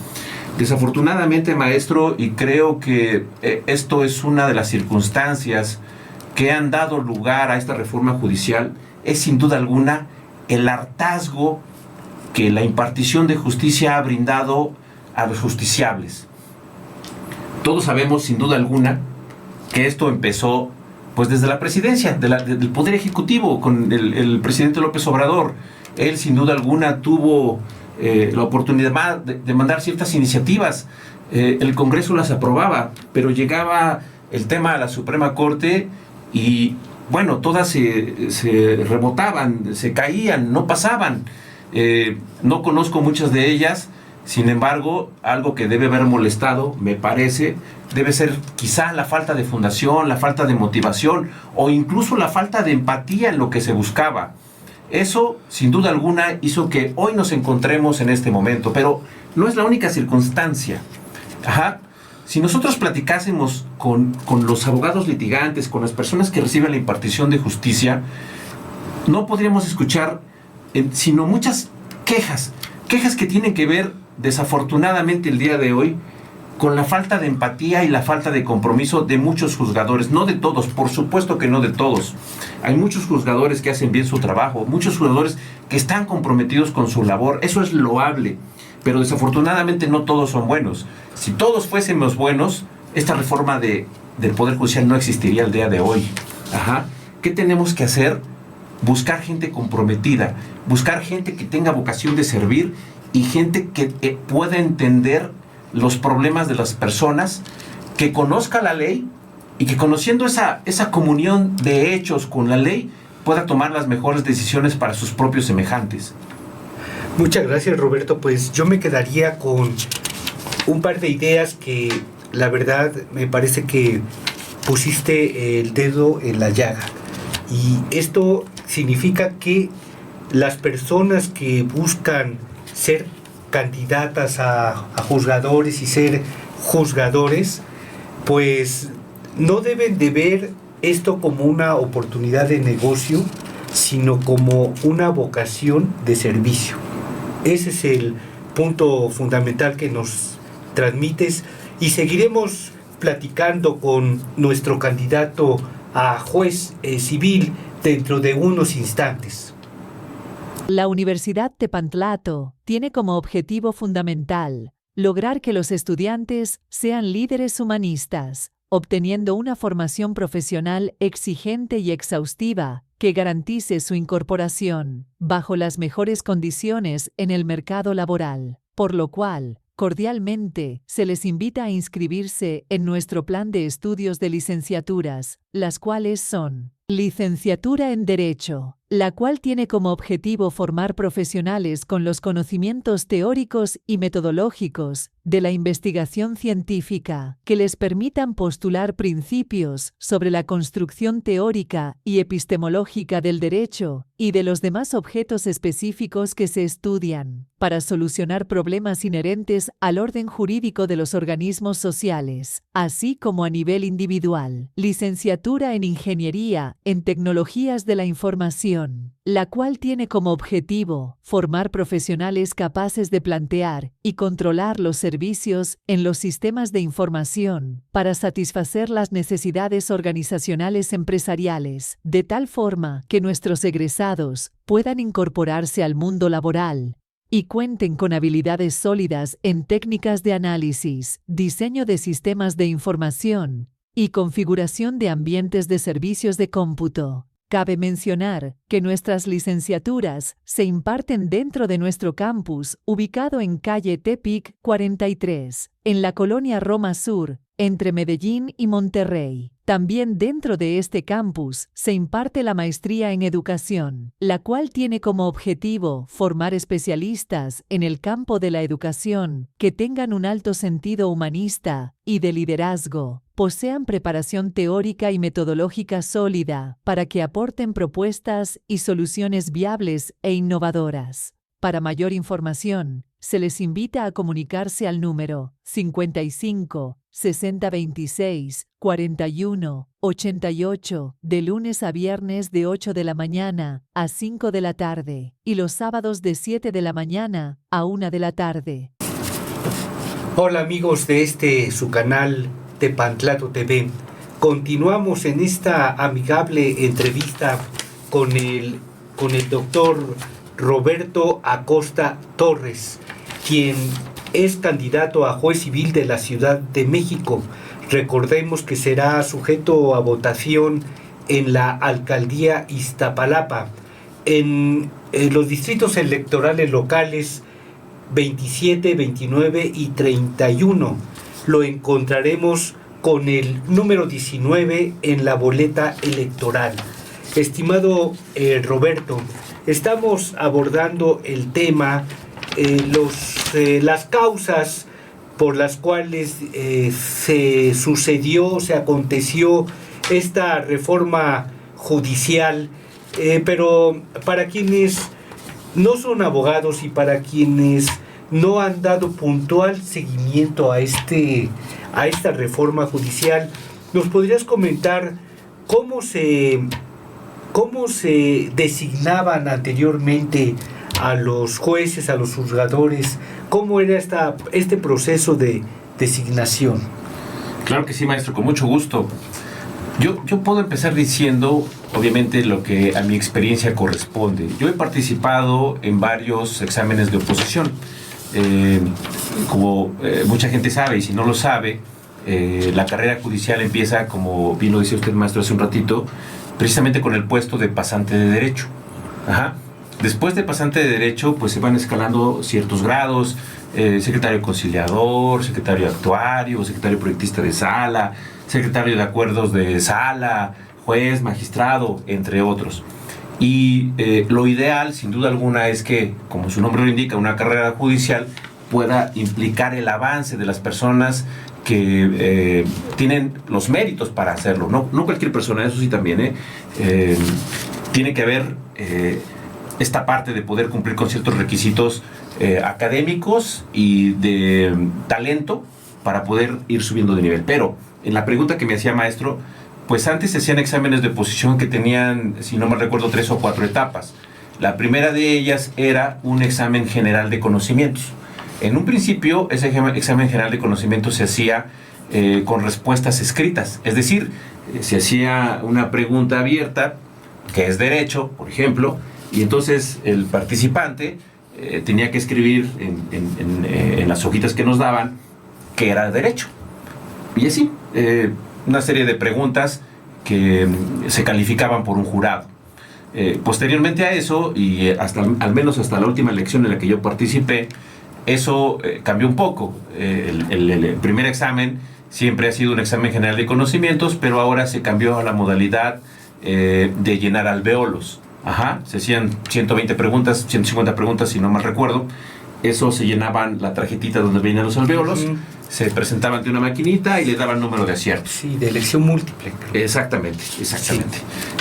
Desafortunadamente, maestro, y creo que esto es una de las circunstancias que han dado lugar a esta reforma judicial, es sin duda alguna el hartazgo que la impartición de justicia ha brindado a los justiciables. Todos sabemos sin duda alguna que esto empezó pues desde la presidencia, del Poder Ejecutivo, con el presidente López Obrador. Él sin duda alguna tuvo la oportunidad de mandar ciertas iniciativas. El Congreso las aprobaba, pero llegaba el tema a la Suprema Corte y bueno, todas se rebotaban, se caían, no pasaban. No conozco muchas de ellas. Sin embargo, algo que debe haber molestado, me parece, debe ser quizá la falta de fundación, la falta de motivación o incluso la falta de empatía en lo que se buscaba. Eso, sin duda alguna, hizo que hoy nos encontremos en este momento, pero no es la única circunstancia. Si nosotros platicásemos con los abogados litigantes, con las personas que reciben la impartición de justicia, no podríamos escuchar sino muchas quejas que tienen que ver, desafortunadamente el día de hoy, con la falta de empatía y la falta de compromiso de muchos juzgadores, no de todos, por supuesto que no de todos. Hay muchos juzgadores que hacen bien su trabajo, muchos juzgadores que están comprometidos con su labor, eso es loable, pero desafortunadamente no todos son buenos. Si todos fuésemos buenos, esta reforma del Poder Judicial no existiría el día de hoy. ¿Qué tenemos que hacer? Buscar gente comprometida, buscar gente que tenga vocación de servir y gente que pueda entender los problemas de las personas, que conozca la ley y que conociendo esa comunión de hechos con la ley pueda tomar las mejores decisiones para sus propios semejantes. Muchas gracias, Roberto. Pues yo me quedaría con un par de ideas que la verdad me parece que pusiste el dedo en la llaga. Y esto significa que las personas que buscan ser candidatas a juzgadores y ser juzgadores, pues no deben de ver esto como una oportunidad de negocio, sino como una vocación de servicio. Ese es el punto fundamental que nos transmites y seguiremos platicando con nuestro candidato a juez civil dentro de unos instantes. La Universidad Tepantlato tiene como objetivo fundamental lograr que los estudiantes sean líderes humanistas, obteniendo una formación profesional exigente y exhaustiva que garantice su incorporación bajo las mejores condiciones en el mercado laboral, por lo cual, cordialmente, se les invita a inscribirse en nuestro plan de estudios de licenciaturas, las cuales son: Licenciatura en Derecho, la cual tiene como objetivo formar profesionales con los conocimientos teóricos y metodológicos de la investigación científica que les permitan postular principios sobre la construcción teórica y epistemológica del derecho y de los demás objetos específicos que se estudian, para solucionar problemas inherentes al orden jurídico de los organismos sociales, así como a nivel individual. Licenciatura en Ingeniería en Tecnologías de la Información, la cual tiene como objetivo formar profesionales capaces de plantear y controlar los servicios en los sistemas de información para satisfacer las necesidades organizacionales empresariales, de tal forma que nuestros egresados puedan incorporarse al mundo laboral y cuenten con habilidades sólidas en técnicas de análisis, diseño de sistemas de información y configuración de ambientes de servicios de cómputo. Cabe mencionar que nuestras licenciaturas se imparten dentro de nuestro campus, ubicado en calle Tepic 43, en la colonia Roma Sur, entre Medellín y Monterrey. También dentro de este campus se imparte la maestría en educación, la cual tiene como objetivo formar especialistas en el campo de la educación que tengan un alto sentido humanista y de liderazgo, posean preparación teórica y metodológica sólida para que aporten propuestas y soluciones viables e innovadoras. Para mayor información, se les invita a comunicarse al número 55 60 26 41 88 de lunes a viernes de 8 de la mañana a 5 de la tarde y los sábados de 7 de la mañana a 1 de la tarde. Hola amigos de su canal Tepantlato TV. Continuamos en esta amigable entrevista con el doctor Roberto Acosta Torres, quien es candidato a juez civil de la Ciudad de México. Recordemos que será sujeto a votación en la alcaldía Iztapalapa, en los distritos electorales locales 27, 29 y 31. Lo encontraremos con el número 19 en la boleta electoral. Estimado Roberto, estamos abordando el tema, las causas por las cuales se aconteció esta reforma judicial, pero para quienes no son abogados y para quienes no han dado puntual seguimiento a esta reforma judicial, ¿nos podrías comentar cómo se designaban anteriormente a los jueces, a los juzgadores? ¿Cómo era este proceso de designación? Claro que sí, maestro, con mucho gusto. Yo puedo empezar diciendo, obviamente, lo que a mi experiencia corresponde. Yo he participado en varios exámenes de oposición. Como mucha gente sabe, y si no lo sabe, la carrera judicial empieza, como bien lo decía usted, maestro, hace un ratito, precisamente con el puesto de pasante de Derecho. Ajá. Después de pasante de Derecho, pues se van escalando ciertos grados, secretario conciliador, secretario actuario, secretario proyectista de sala, secretario de acuerdos de sala, juez, magistrado, entre otros. Y lo ideal, sin duda alguna, es que, como su nombre lo indica, una carrera judicial pueda implicar el avance de las personas que tienen los méritos para hacerlo. No cualquier persona, eso sí también. Tiene que haber esta parte de poder cumplir con ciertos requisitos académicos y de talento para poder ir subiendo de nivel. Pero en la pregunta que me hacía, maestro, pues antes se hacían exámenes de oposición que tenían, si no me recuerdo, 3 o 4 etapas. La primera de ellas era un examen general de conocimientos. En un principio, ese examen general de conocimientos se hacía con respuestas escritas. Es decir, se hacía una pregunta abierta, que es derecho, por ejemplo, y entonces el participante tenía que escribir en las hojitas que nos daban que era derecho. Y así, una serie de preguntas que se calificaban por un jurado. Posteriormente a eso, y al menos hasta la última elección en la que yo participé, eso cambió un poco. El primer examen siempre ha sido un examen general de conocimientos, pero ahora se cambió a la modalidad de llenar alvéolos. Ajá, se hacían 120 preguntas, 150 preguntas, si no mal recuerdo. Eso se llenaban la tarjetita donde venían los alvéolos, se presentaban ante una maquinita y le daban número de aciertos. Sí, de elección múltiple. Exactamente. Sí.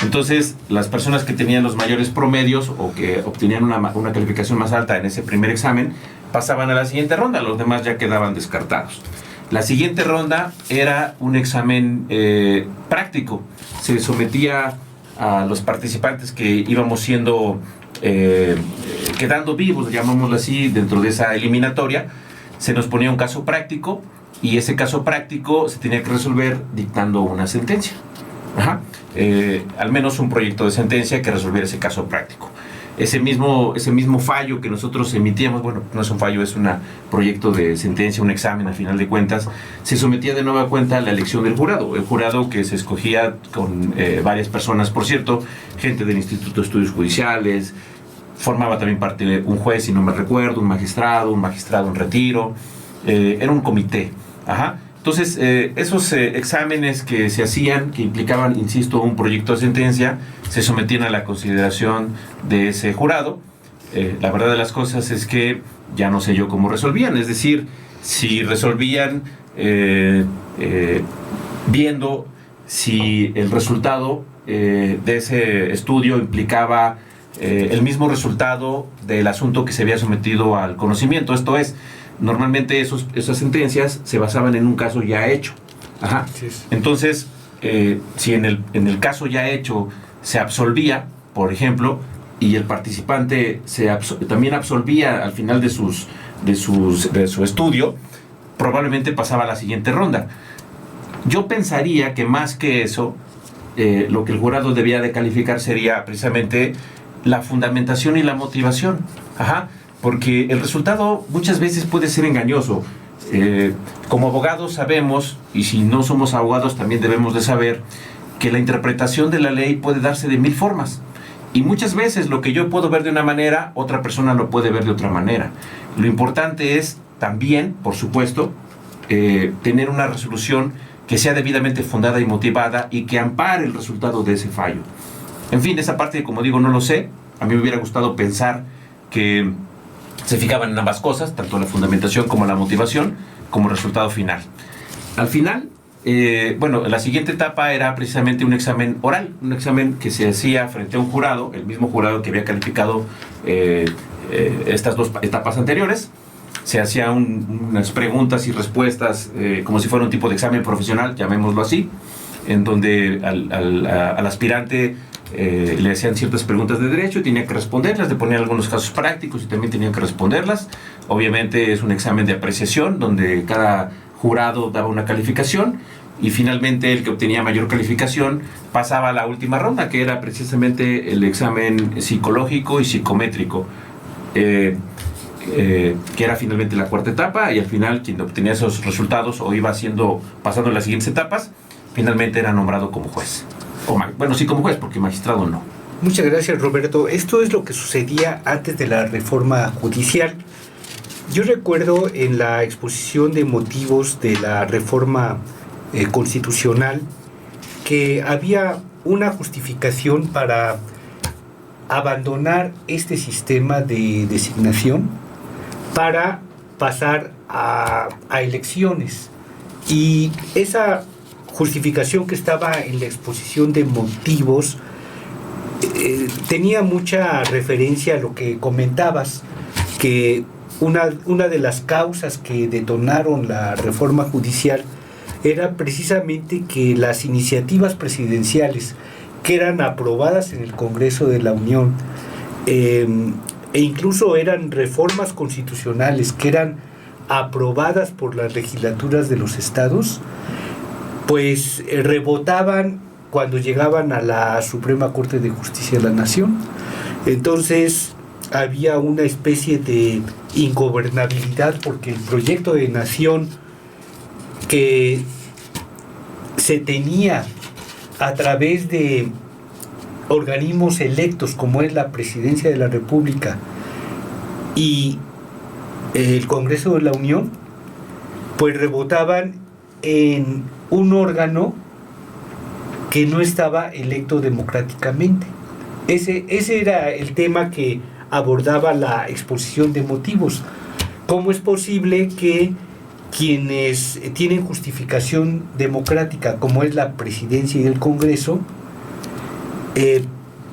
Entonces, las personas que tenían los mayores promedios o que obtenían una calificación más alta en ese primer examen, pasaban a la siguiente ronda, los demás ya quedaban descartados. La siguiente ronda era un examen práctico. Se sometía a los participantes que íbamos siendo quedando vivos, llamámoslo así, dentro de esa eliminatoria. Se nos ponía un caso práctico y ese caso práctico se tenía que resolver dictando una sentencia. Ajá. Al menos un proyecto de sentencia que resolviera ese caso práctico. Ese mismo fallo que nosotros emitíamos, bueno, no es un fallo, es un proyecto de sentencia, un examen a final de cuentas, se sometía de nueva cuenta a la elección del jurado. El jurado que se escogía con varias personas, por cierto, gente del Instituto de Estudios Judiciales, formaba también parte un juez, si no me recuerdo, un magistrado en retiro, era un comité. Ajá. Entonces, esos exámenes que se hacían, que implicaban, insisto, un proyecto de sentencia, se sometían a la consideración de ese jurado. La verdad de las cosas es que ya no sé yo cómo resolvían, es decir, si resolvían viendo si el resultado de ese estudio implicaba el mismo resultado del asunto que se había sometido al conocimiento. Esto es, normalmente esas sentencias se basaban en un caso ya hecho. Ajá. Entonces, si en el caso ya hecho se absolvía, por ejemplo, y el participante también absolvía al final de su estudio, probablemente pasaba a la siguiente ronda. Yo pensaría que más que eso, lo que el jurado debía de calificar sería precisamente la fundamentación y la motivación. Ajá. Porque el resultado muchas veces puede ser engañoso. Como abogados sabemos, y si no somos abogados también debemos de saber, que la interpretación de la ley puede darse de 1000 formas. Y muchas veces lo que yo puedo ver de una manera, otra persona lo puede ver de otra manera. Lo importante es también, por supuesto, tener una resolución que sea debidamente fundada y motivada y que ampare el resultado de ese fallo. En fin, esa parte, como digo, no lo sé. A mí me hubiera gustado pensar que se fijaban en ambas cosas, tanto la fundamentación como la motivación, como resultado final. Al final, la siguiente etapa era precisamente un examen oral, un examen que se hacía frente a un jurado, el mismo jurado que había calificado estas 2 etapas anteriores. Se hacían unas preguntas y respuestas como si fuera un tipo de examen profesional, llamémoslo así, en donde al aspirante le hacían ciertas preguntas de derecho y tenía que responderlas, le ponían algunos casos prácticos y también tenía que responderlas. Obviamente es un examen de apreciación donde cada jurado daba una calificación y finalmente el que obtenía mayor calificación pasaba a la última ronda, que era precisamente el examen psicológico y psicométrico, que era finalmente la 4ª etapa, y al final quien obtenía esos resultados o iba pasando las siguientes etapas, finalmente era nombrado como juez. Sí, como juez, porque magistrado no. Muchas gracias, Roberto. Esto es lo que sucedía antes de la reforma judicial. Yo recuerdo en la exposición de motivos de la reforma constitucional que había una justificación para abandonar este sistema de designación para pasar a elecciones. Y esa justificación que estaba en la exposición de motivos tenía mucha referencia a lo que comentabas, que una de las causas que detonaron la reforma judicial era precisamente que las iniciativas presidenciales que eran aprobadas en el Congreso de la Unión e incluso eran reformas constitucionales que eran aprobadas por las legislaturas de los estados, pues rebotaban cuando llegaban a la Suprema Corte de Justicia de la Nación. Entonces había una especie de ingobernabilidad porque el proyecto de nación que se tenía a través de organismos electos como es la Presidencia de la República y el Congreso de la Unión, pues rebotaban en un órgano que no estaba electo democráticamente. Ese era el tema que abordaba la exposición de motivos. ¿Cómo es posible que quienes tienen justificación democrática, como es la presidencia y el Congreso,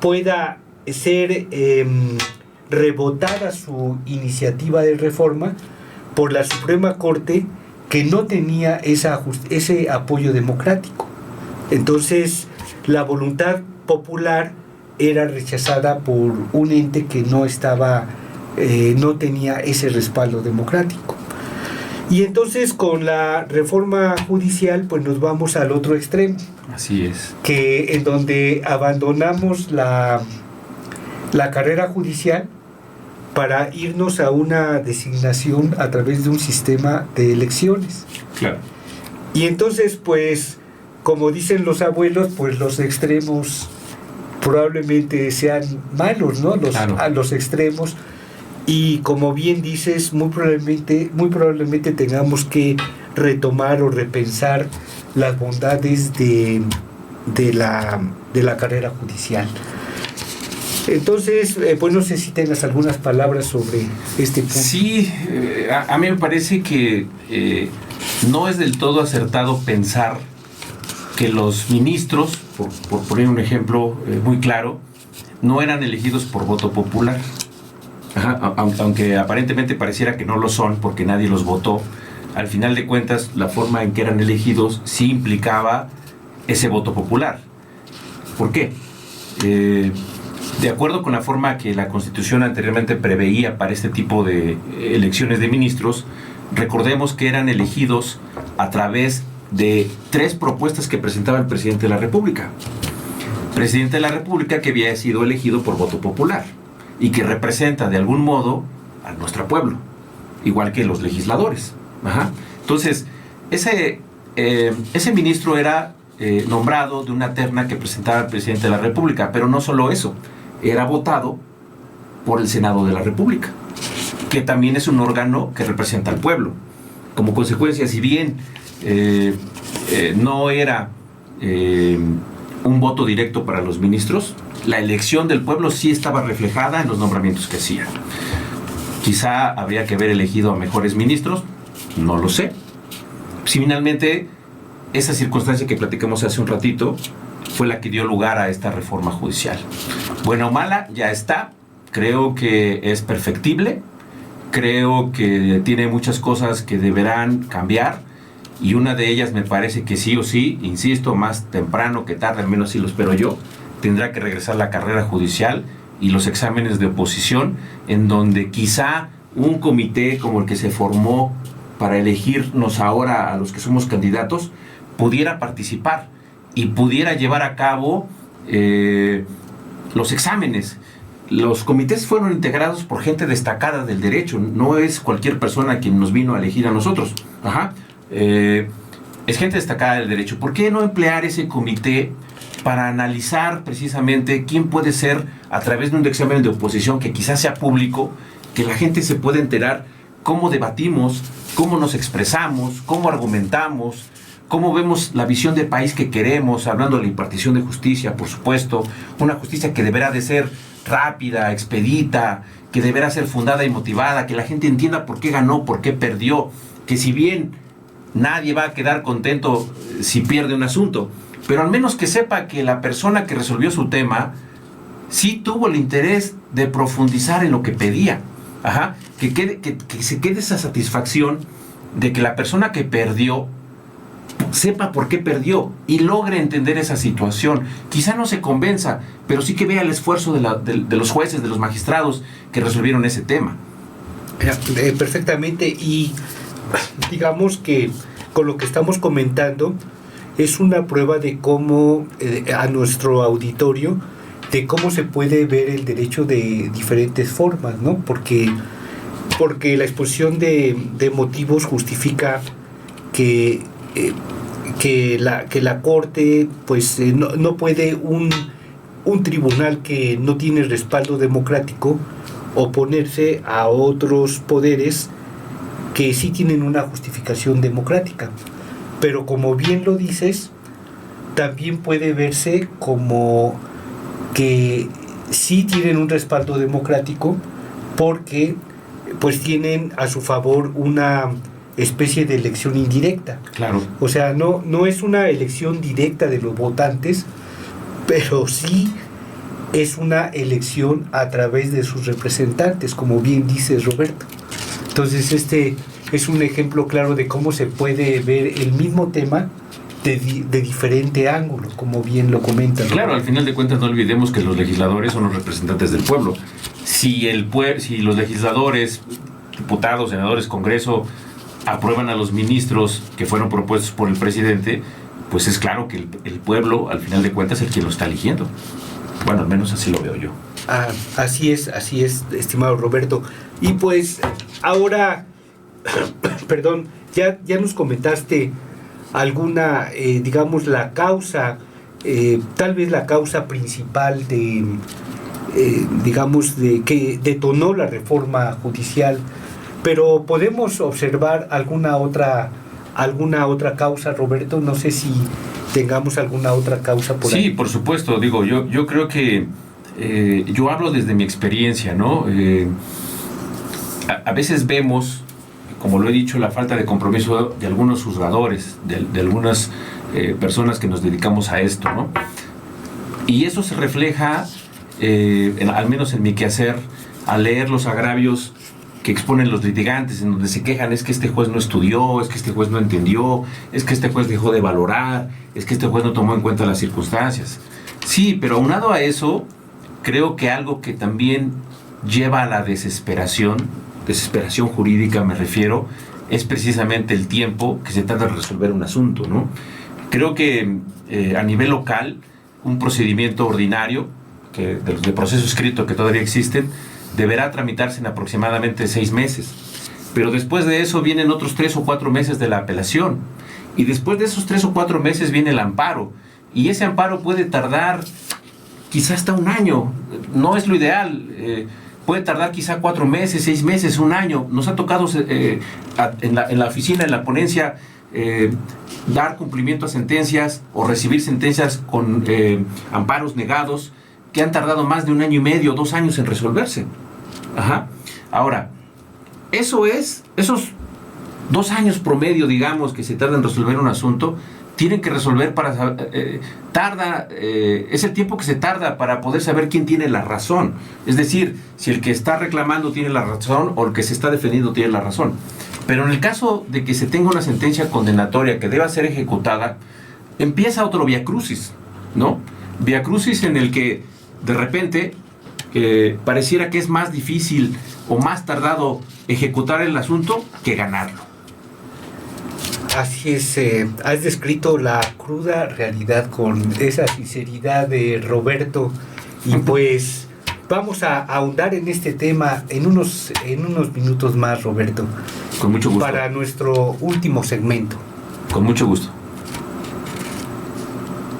pueda ser rebotada su iniciativa de reforma por la Suprema Corte, que no tenía ese apoyo democrático? Entonces, la voluntad popular era rechazada por un ente que no tenía ese respaldo democrático. Y entonces, con la reforma judicial, pues nos vamos al otro extremo. Así es. Que en donde abandonamos la carrera judicial para irnos a una designación a través de un sistema de elecciones. Claro. Y entonces, pues, como dicen los abuelos, pues los extremos probablemente sean malos, ¿no? A los extremos. Y como bien dices, muy probablemente tengamos que retomar o repensar las bondades de la carrera judicial. Entonces, pues no sé si tengas algunas palabras sobre este punto. Sí, a mí me parece que no es del todo acertado pensar que los ministros, por poner un ejemplo muy claro, no eran elegidos por voto popular. Ajá, aunque aparentemente pareciera que no lo son porque nadie los votó, al final de cuentas la forma en que eran elegidos sí implicaba ese voto popular. ¿Por qué? De acuerdo con la forma que la Constitución anteriormente preveía para este tipo de elecciones de ministros, recordemos que eran elegidos a través de 3 propuestas que presentaba el presidente de la República. Presidente de la República que había sido elegido por voto popular y que representa de algún modo a nuestro pueblo, igual que los legisladores. Ajá. Entonces, ese ministro era nombrado de una terna que presentaba el presidente de la República, pero no solo eso, era votado por el Senado de la República, que también es un órgano que representa al pueblo. Como consecuencia, si bien no era un voto directo para los ministros, la elección del pueblo sí estaba reflejada en los nombramientos que hacían. Quizá habría que haber elegido a mejores ministros, no lo sé. Finalmente, esa circunstancia que platicamos hace un ratito fue la que dio lugar a esta reforma judicial. Buena o mala, ya está. Creo que es perfectible. Creo que tiene muchas cosas que deberán cambiar. Y una de ellas me parece que sí o sí, insisto, más temprano que tarde, al menos sí lo espero yo, tendrá que regresar la carrera judicial y los exámenes de oposición, en donde quizá un comité como el que se formó para elegirnos ahora a los que somos candidatos, pudiera participar y pudiera llevar a cabo los exámenes. Los comités fueron integrados por gente destacada del derecho, no es cualquier persona quien nos vino a elegir a nosotros. Ajá. Es gente destacada del derecho. ¿Por qué no emplear ese comité para analizar precisamente quién puede ser, a través de un examen de oposición que quizás sea público, que la gente se pueda enterar cómo debatimos, cómo nos expresamos, cómo argumentamos, cómo vemos la visión de país que queremos, hablando de la impartición de justicia, por supuesto, una justicia que deberá de ser rápida, expedita, que deberá ser fundada y motivada, que la gente entienda por qué ganó, por qué perdió, que si bien nadie va a quedar contento si pierde un asunto, pero al menos que sepa que la persona que resolvió su tema sí tuvo el interés de profundizar en lo que pedía. Ajá. Que se quede esa satisfacción de que la persona que perdió sepa por qué perdió y logre entender esa situación. Quizá no se convenza, pero sí que vea el esfuerzo de los jueces, de los magistrados que resolvieron ese tema. Perfectamente, y digamos que con lo que estamos comentando es una prueba de cómo a nuestro auditorio, de cómo se puede ver el derecho de diferentes formas, ¿no? Porque la exposición de motivos justifica que la Corte, pues no puede un tribunal que no tiene respaldo democrático oponerse a otros poderes que sí tienen una justificación democrática. Pero como bien lo dices, también puede verse como que sí tienen un respaldo democrático porque pues tienen a su favor una especie de elección indirecta. Claro. O sea, no es una elección directa de los votantes, pero sí es una elección a través de sus representantes, como bien dice Roberto. Entonces, este es un ejemplo claro de cómo se puede ver el mismo tema de diferente ángulo, como bien lo comentan. Claro, al final de cuentas no olvidemos que los legisladores son los representantes del pueblo. Si los legisladores, diputados, senadores, Congreso, aprueban a los ministros que fueron propuestos por el presidente, pues es claro que el pueblo, al final de cuentas, es el quien lo está eligiendo. Bueno, al menos así lo veo yo. Así es, estimado Roberto. Y pues ahora, perdón, ya nos comentaste alguna, digamos, la causa, tal vez la causa principal digamos, de que detonó la reforma judicial, pero podemos observar alguna otra causa, Roberto. No sé si tengamos alguna otra causa por ahí. Sí, por supuesto. Digo, yo creo que yo hablo desde mi experiencia, ¿no? A veces vemos, como lo he dicho, la falta de compromiso de algunos juzgadores, de algunas personas que nos dedicamos a esto, ¿no? Y eso se refleja, al menos en mi quehacer, al leer los agravios que exponen los litigantes, en donde se quejan: es que este juez no estudió, es que este juez no entendió, es que este juez dejó de valorar, es que este juez no tomó en cuenta las circunstancias. Sí, pero aunado a eso, creo que algo que también lleva a la desesperación jurídica me refiero, es precisamente el tiempo que se tarda en resolver un asunto, ¿no? Creo que a nivel local, un procedimiento ordinario, de proceso escrito que todavía existen, deberá tramitarse en aproximadamente 6 meses. Pero después de eso vienen otros 3 o 4 meses de la apelación. Y después de esos 3 o 4 meses viene el amparo. Y ese amparo puede tardar quizá hasta 1 año. No es lo ideal. Puede tardar quizá 4 meses, 6 meses, 1 año. Nos ha tocado en la oficina, en la ponencia, dar cumplimiento a sentencias o recibir sentencias con amparos negados que han tardado más de 1 año y medio, 2 años en resolverse. Ajá. Ahora, esos 2 años promedio, digamos, que se tarda en resolver un asunto, tienen que resolver es el tiempo que se tarda para poder saber quién tiene la razón. Es decir, si el que está reclamando tiene la razón o el que se está defendiendo tiene la razón. Pero en el caso de que se tenga una sentencia condenatoria que deba ser ejecutada, empieza otro viacrucis, ¿no? Viacrucis en el que de repente pareciera que es más difícil o más tardado ejecutar el asunto que ganarlo. Así es, has descrito la cruda realidad con esa sinceridad de Roberto, y pues vamos a ahondar en este tema en unos minutos más, Roberto. Con mucho gusto. Para nuestro último segmento. Con mucho gusto.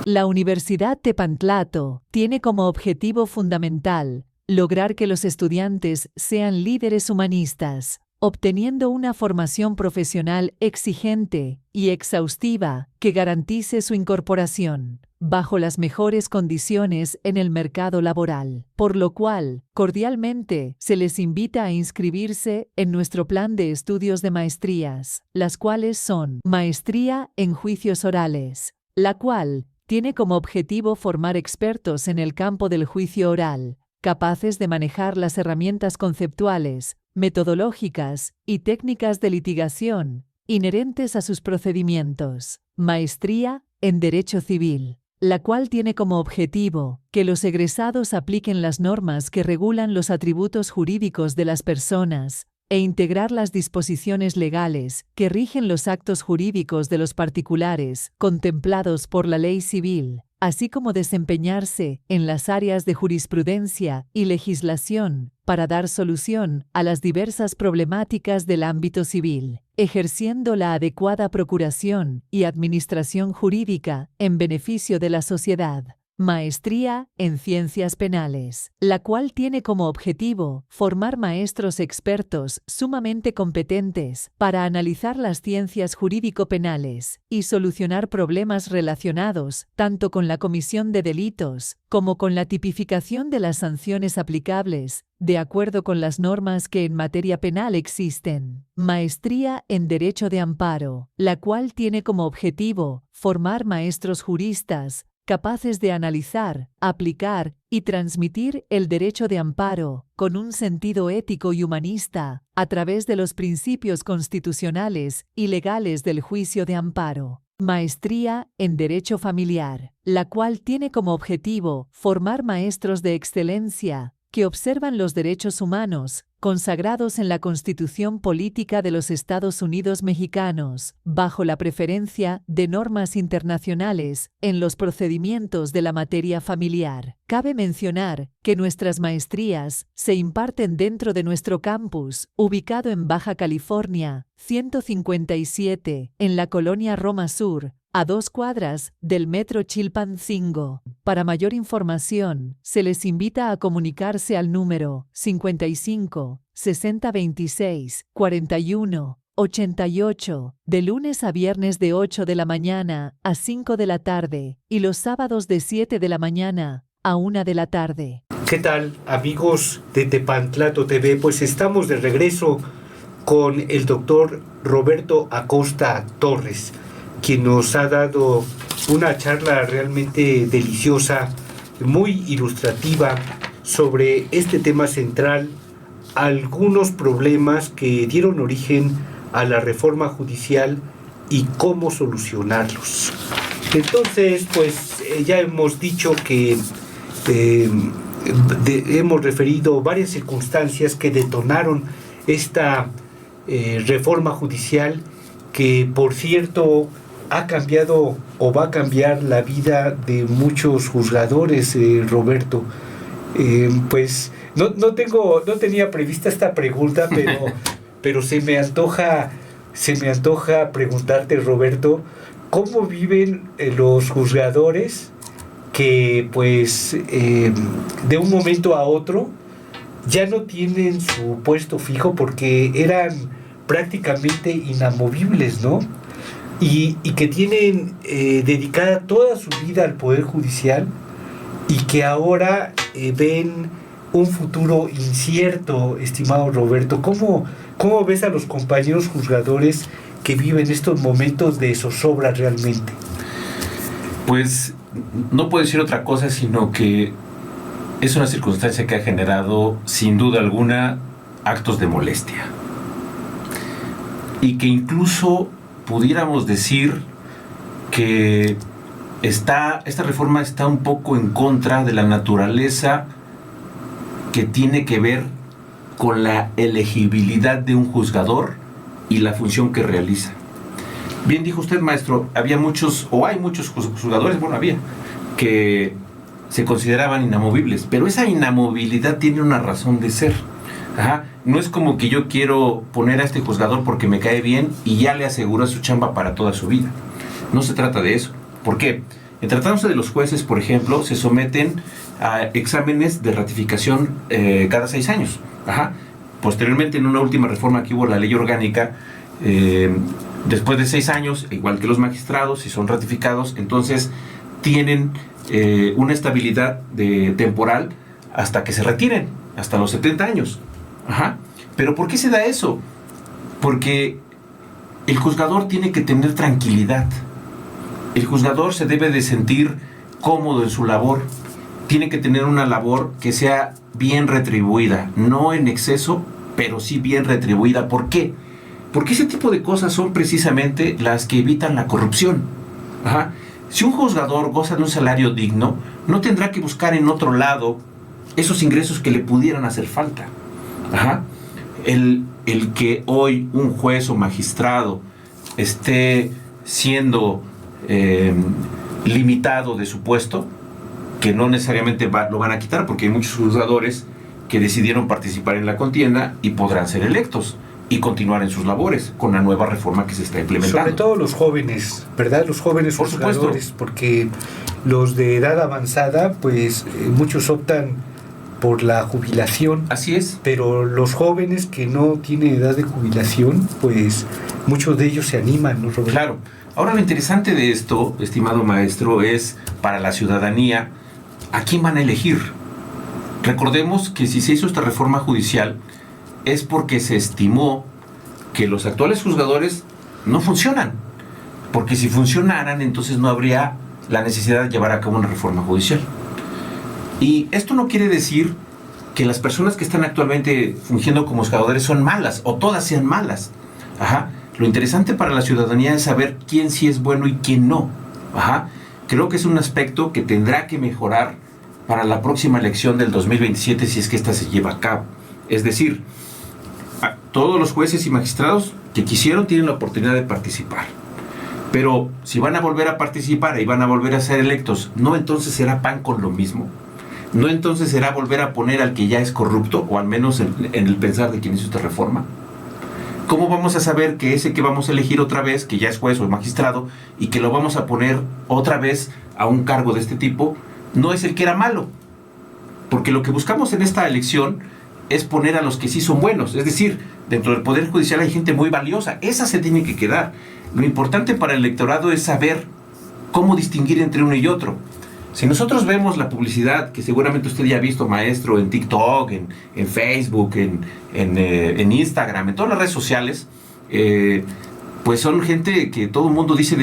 La Universidad Tepantlato tiene como objetivo fundamental lograr que los estudiantes sean líderes humanistas, obteniendo una formación profesional exigente y exhaustiva que garantice su incorporación bajo las mejores condiciones en el mercado laboral, por lo cual, cordialmente, se les invita a inscribirse en nuestro plan de estudios de maestrías, las cuales son: Maestría en Juicios Orales, la cual tiene como objetivo formar expertos en el campo del juicio oral, capaces de manejar las herramientas conceptuales, metodológicas y técnicas de litigación inherentes a sus procedimientos. Maestría en Derecho Civil, la cual tiene como objetivo que los egresados apliquen las normas que regulan los atributos jurídicos de las personas e integrar las disposiciones legales que rigen los actos jurídicos de los particulares contemplados por la ley civil, así como desempeñarse en las áreas de jurisprudencia y legislación para dar solución a las diversas problemáticas del ámbito civil, ejerciendo la adecuada procuración y administración jurídica en beneficio de la sociedad. Maestría en Ciencias Penales, la cual tiene como objetivo formar maestros expertos sumamente competentes para analizar las ciencias jurídico-penales y solucionar problemas relacionados tanto con la comisión de delitos como con la tipificación de las sanciones aplicables, de acuerdo con las normas que en materia penal existen. Maestría en Derecho de Amparo, la cual tiene como objetivo formar maestros juristas capaces de analizar, aplicar y transmitir el derecho de amparo con un sentido ético y humanista a través de los principios constitucionales y legales del juicio de amparo. Maestría en Derecho Familiar, la cual tiene como objetivo formar maestros de excelencia que observan los derechos humanos consagrados en la Constitución Política de los Estados Unidos Mexicanos, bajo la preferencia de normas internacionales en los procedimientos de la materia familiar. Cabe mencionar que nuestras maestrías se imparten dentro de nuestro campus, ubicado en Baja California, 157, en la colonia Roma Sur, a 2 cuadras del Metro Chilpancingo. Para mayor información, se les invita a comunicarse al número 55 60 26 41 88, de lunes a viernes de 8 de la mañana a 5 de la tarde y los sábados de 7 de la mañana a 1 de la tarde. ¿Qué tal, amigos de Tepantlato TV? Pues estamos de regreso con el doctor Roberto Acosta Torres, quien nos ha dado una charla realmente deliciosa, muy ilustrativa sobre este tema central, algunos problemas que dieron origen a la reforma judicial y cómo solucionarlos. Entonces, pues ya hemos dicho que hemos referido varias circunstancias que detonaron esta reforma judicial, que por cierto ha cambiado o va a cambiar la vida de muchos juzgadores, Roberto. Pues no tenía prevista esta pregunta, pero se me antoja preguntarte, Roberto, ¿cómo viven los juzgadores que pues de un momento a otro ya no tienen su puesto fijo, porque eran prácticamente inamovibles, ¿no? Y que tienen dedicada toda su vida al Poder Judicial, y que ahora ven un futuro incierto, estimado Roberto? ¿Cómo ves a los compañeros juzgadores que viven estos momentos de zozobra realmente? Pues no puedo decir otra cosa, sino que es una circunstancia que ha generado, sin duda alguna, actos de molestia. Y que incluso pudiéramos decir que esta reforma está un poco en contra de la naturaleza que tiene que ver con la elegibilidad de un juzgador y la función que realiza. Bien dijo usted, maestro, hay muchos juzgadores, que se consideraban inamovibles, pero esa inamovilidad tiene una razón de ser. No es como que yo quiero poner a este juzgador porque me cae bien y ya le aseguro su chamba para toda su vida. No se trata de eso. ¿Por qué? En tratándose de los jueces, por ejemplo, se someten a exámenes de ratificación cada 6 años. Posteriormente, en una última reforma que hubo, la ley orgánica, después de 6 años, igual que los magistrados, si son ratificados, entonces tienen una estabilidad temporal hasta que se retiren, hasta los 70 años. ¿Pero por qué se da eso? Porque el juzgador tiene que tener tranquilidad. El juzgador se debe de sentir cómodo en su labor. Tiene que tener una labor que sea bien retribuida, no en exceso, pero sí bien retribuida. ¿Por qué? Porque ese tipo de cosas son precisamente las que evitan la corrupción. Si un juzgador goza de un salario digno, no tendrá que buscar en otro lado esos ingresos que le pudieran hacer falta. El que hoy un juez o magistrado esté siendo limitado de su puesto, que no necesariamente lo van a quitar, porque hay muchos juzgadores que decidieron participar en la contienda y podrán ser electos y continuar en sus labores con la nueva reforma que se está implementando. Sobre todo los jóvenes, ¿verdad? Los jóvenes por juzgadores, supuesto. Porque los de edad avanzada, pues muchos optan por la jubilación. Así es. Pero los jóvenes que no tienen edad de jubilación, pues muchos de ellos se animan, ¿no, Roberto? Claro. Ahora, lo interesante de esto, estimado maestro, es para la ciudadanía, ¿a quién van a elegir? Recordemos que si se hizo esta reforma judicial es porque se estimó que los actuales juzgadores no funcionan. Porque si funcionaran, entonces no habría la necesidad de llevar a cabo una reforma judicial. Y esto no quiere decir que las personas que están actualmente fungiendo como juzgadores son malas, o todas sean malas. Lo interesante para la ciudadanía es saber quién sí es bueno y quién no. Creo que es un aspecto que tendrá que mejorar para la próxima elección del 2027, si es que esta se lleva a cabo. Es decir, todos los jueces y magistrados que quisieron tienen la oportunidad de participar. Pero si van a volver a participar y van a volver a ser electos, ¿no entonces será pan con lo mismo? ¿No entonces será volver a poner al que ya es corrupto, o al menos en el pensar de quien hizo esta reforma? ¿Cómo vamos a saber que ese que vamos a elegir otra vez, que ya es juez o magistrado, y que lo vamos a poner otra vez a un cargo de este tipo, no es el que era malo? Porque lo que buscamos en esta elección es poner a los que sí son buenos. Es decir, dentro del Poder Judicial hay gente muy valiosa. Esa se tiene que quedar. Lo importante para el electorado es saber cómo distinguir entre uno y otro. Si nosotros vemos la publicidad, que seguramente usted ya ha visto, maestro, en TikTok, en Facebook, en Instagram, en todas las redes sociales, pues son gente que todo el mundo dice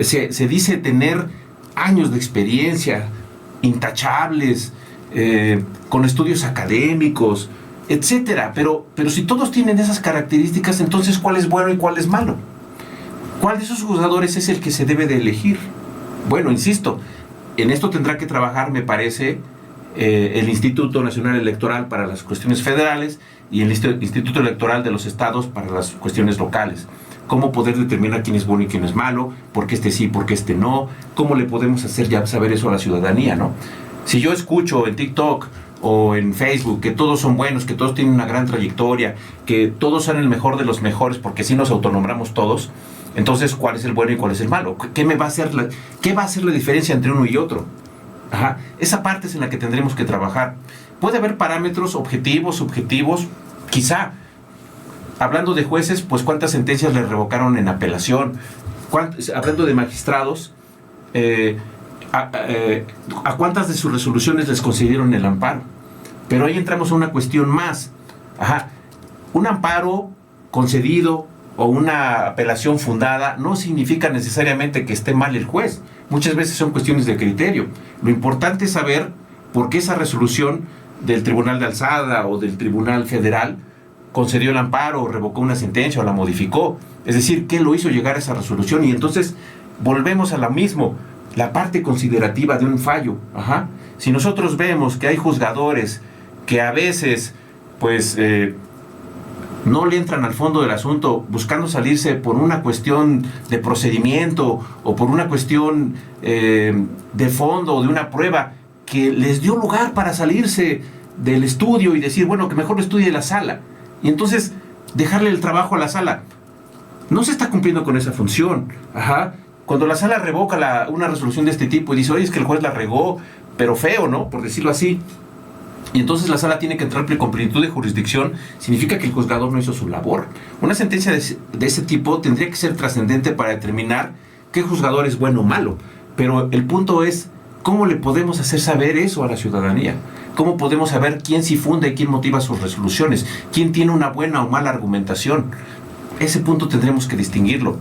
se dice tener años de experiencia, intachables, con estudios académicos, etcétera. Pero si todos tienen esas características, entonces ¿cuál es bueno y cuál es malo? ¿Cuál de esos juzgadores es el que se debe de elegir? Bueno, insisto, en esto tendrá que trabajar, me parece, el Instituto Nacional Electoral para las cuestiones federales y el Instituto Electoral de los estados para las cuestiones locales. Cómo poder determinar quién es bueno y quién es malo, por qué este sí, por qué este no, cómo le podemos hacer ya saber eso a la ciudadanía, ¿no? Si yo escucho en TikTok o en Facebook que todos son buenos, que todos tienen una gran trayectoria, que todos son el mejor de los mejores, porque así nos autonombramos todos, entonces ¿cuál es el bueno y cuál es el malo? ¿Qué va a hacer la diferencia entre uno y otro? Ajá. Esa parte es en la que tendremos que trabajar. Puede haber parámetros objetivos, subjetivos, quizá. Hablando de jueces, pues cuántas sentencias le revocaron en apelación. Hablando de magistrados, a cuántas de sus resoluciones les concedieron el amparo. Pero ahí entramos a una cuestión más. Ajá. Un amparo concedido o una apelación fundada no significa necesariamente que esté mal el juez. Muchas veces son cuestiones de criterio. Lo importante es saber por qué esa resolución del Tribunal de Alzada o del Tribunal Federal concedió el amparo, o revocó una sentencia o la modificó. Es decir, ¿qué lo hizo llegar a esa resolución? Y entonces volvemos a lo mismo, la parte considerativa de un fallo. Ajá. Si nosotros vemos que hay juzgadores que a veces, pues, no le entran al fondo del asunto buscando salirse por una cuestión de procedimiento o por una cuestión de fondo o de una prueba que les dio lugar para salirse del estudio y decir, bueno, que mejor lo estudie la sala. Y entonces dejarle el trabajo a la sala. No se está cumpliendo con esa función. Ajá. Cuando la sala revoca una resolución de este tipo y dice, oye, es que el juez la regó, pero feo, ¿no? Por decirlo así. Y entonces la sala tiene que entrar con plenitud de jurisdicción, significa que el juzgador no hizo su labor. Una sentencia de ese tipo tendría que ser trascendente para determinar qué juzgador es bueno o malo. Pero el punto es, ¿cómo le podemos hacer saber eso a la ciudadanía? ¿Cómo podemos saber quién sí funda y quién motiva sus resoluciones? ¿Quién tiene una buena o mala argumentación? Ese punto tendremos que distinguirlo.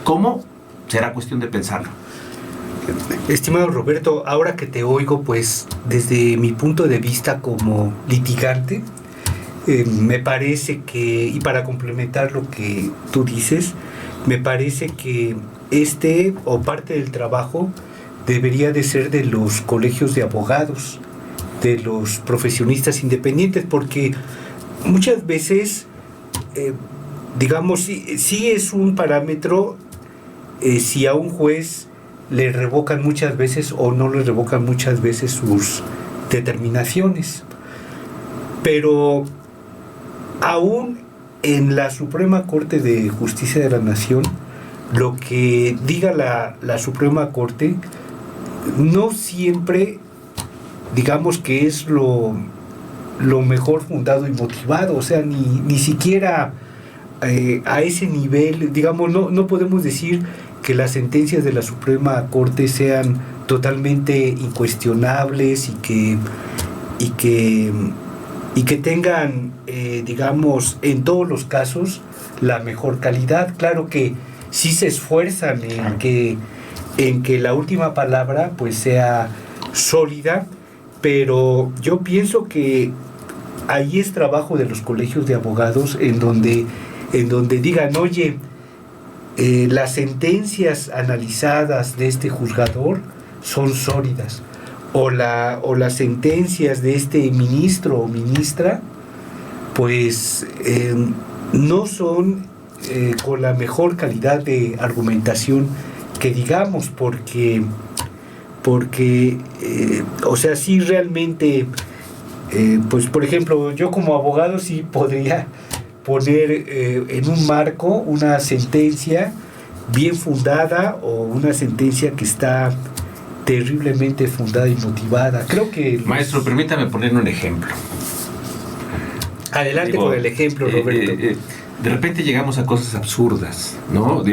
¿Cómo? Será cuestión de pensarlo. Estimado Roberto, ahora que te oigo, pues desde mi punto de vista como litigante, me parece que, y para complementar lo que tú dices, me parece que o parte del trabajo debería de ser de los colegios de abogados, de los profesionistas independientes, porque muchas veces, digamos, sí es un parámetro si a un juez le revocan muchas veces o no le revocan muchas veces sus determinaciones. Pero aún en la Suprema Corte de Justicia de la Nación, lo que diga la Suprema Corte no siempre, digamos, que es lo mejor fundado y motivado. O sea, ni siquiera a ese nivel, digamos, no podemos decir que las sentencias de la Suprema Corte sean totalmente incuestionables y que tengan, digamos, en todos los casos la mejor calidad. Claro que sí se esfuerzan en que la última palabra pues sea sólida, pero yo pienso que ahí es trabajo de los colegios de abogados en donde digan, oye, las sentencias analizadas de este juzgador son sólidas, o las sentencias de este ministro o ministra pues no son con la mejor calidad de argumentación que digamos, porque o sea, sí realmente pues por ejemplo yo como abogado sí podría poner en un marco una sentencia bien fundada o una sentencia que está terriblemente fundada y motivada. Creo que... Maestro, permítame poner un ejemplo. Adelante con el ejemplo, Roberto. De repente llegamos a cosas absurdas, ¿no?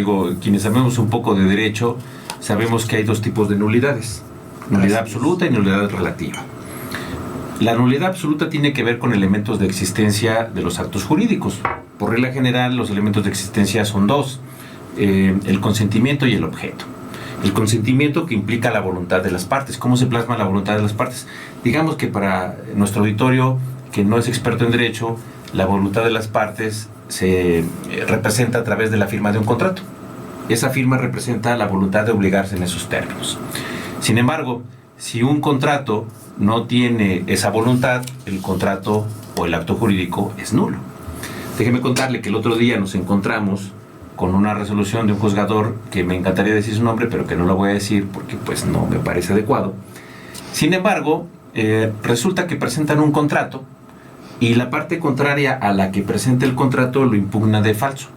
Quienes sabemos un poco de derecho, sabemos que hay dos tipos de nulidades. Nulidad absoluta y nulidad relativa. La nulidad absoluta tiene que ver con elementos de existencia de los actos jurídicos. Por regla general, los elementos de existencia son dos, el consentimiento y el objeto. El consentimiento, que implica la voluntad de las partes. ¿Cómo se plasma la voluntad de las partes? Digamos que para nuestro auditorio, que no es experto en derecho, la voluntad de las partes se representa a través de la firma de un contrato. Esa firma representa la voluntad de obligarse en esos términos. Sin embargo, si un contrato no tiene esa voluntad, el contrato o el acto jurídico es nulo. Déjeme contarle que el otro día nos encontramos con una resolución de un juzgador, que me encantaría decir su nombre, pero que no lo voy a decir porque pues no me parece adecuado. Sin embargo, resulta que presentan un contrato y la parte contraria a la que presenta el contrato lo impugna de falso.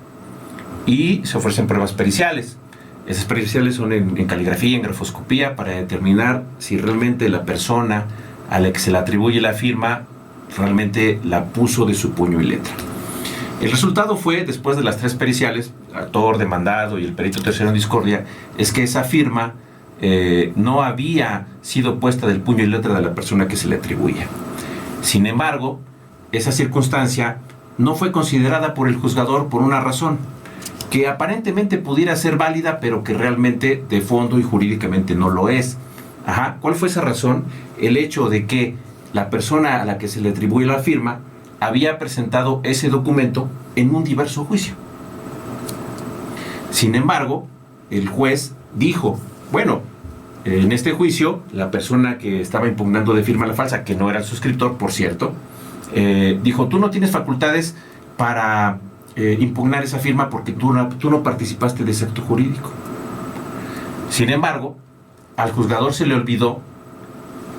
Y se ofrecen pruebas periciales. Esas periciales son en caligrafía, en grafoscopía, para determinar si realmente la persona a la que se le atribuye la firma realmente la puso de su puño y letra. El resultado fue, después de las 3 periciales, autor, demandado y el perito tercero en discordia, es que esa firma no había sido puesta del puño y letra de la persona que se le atribuía. Sin embargo, esa circunstancia no fue considerada por el juzgador por una razón, que aparentemente pudiera ser válida, pero que realmente de fondo y jurídicamente no lo es. ¿Cuál fue esa razón? El hecho de que la persona a la que se le atribuye la firma había presentado ese documento en un diverso juicio. Sin embargo, el juez dijo, bueno, en este juicio, la persona que estaba impugnando de firma la falsa, que no era el suscriptor, por cierto, dijo, tú no tienes facultades para impugnar esa firma porque tú no participaste de ese acto jurídico. Sin embargo, al juzgador se le olvidó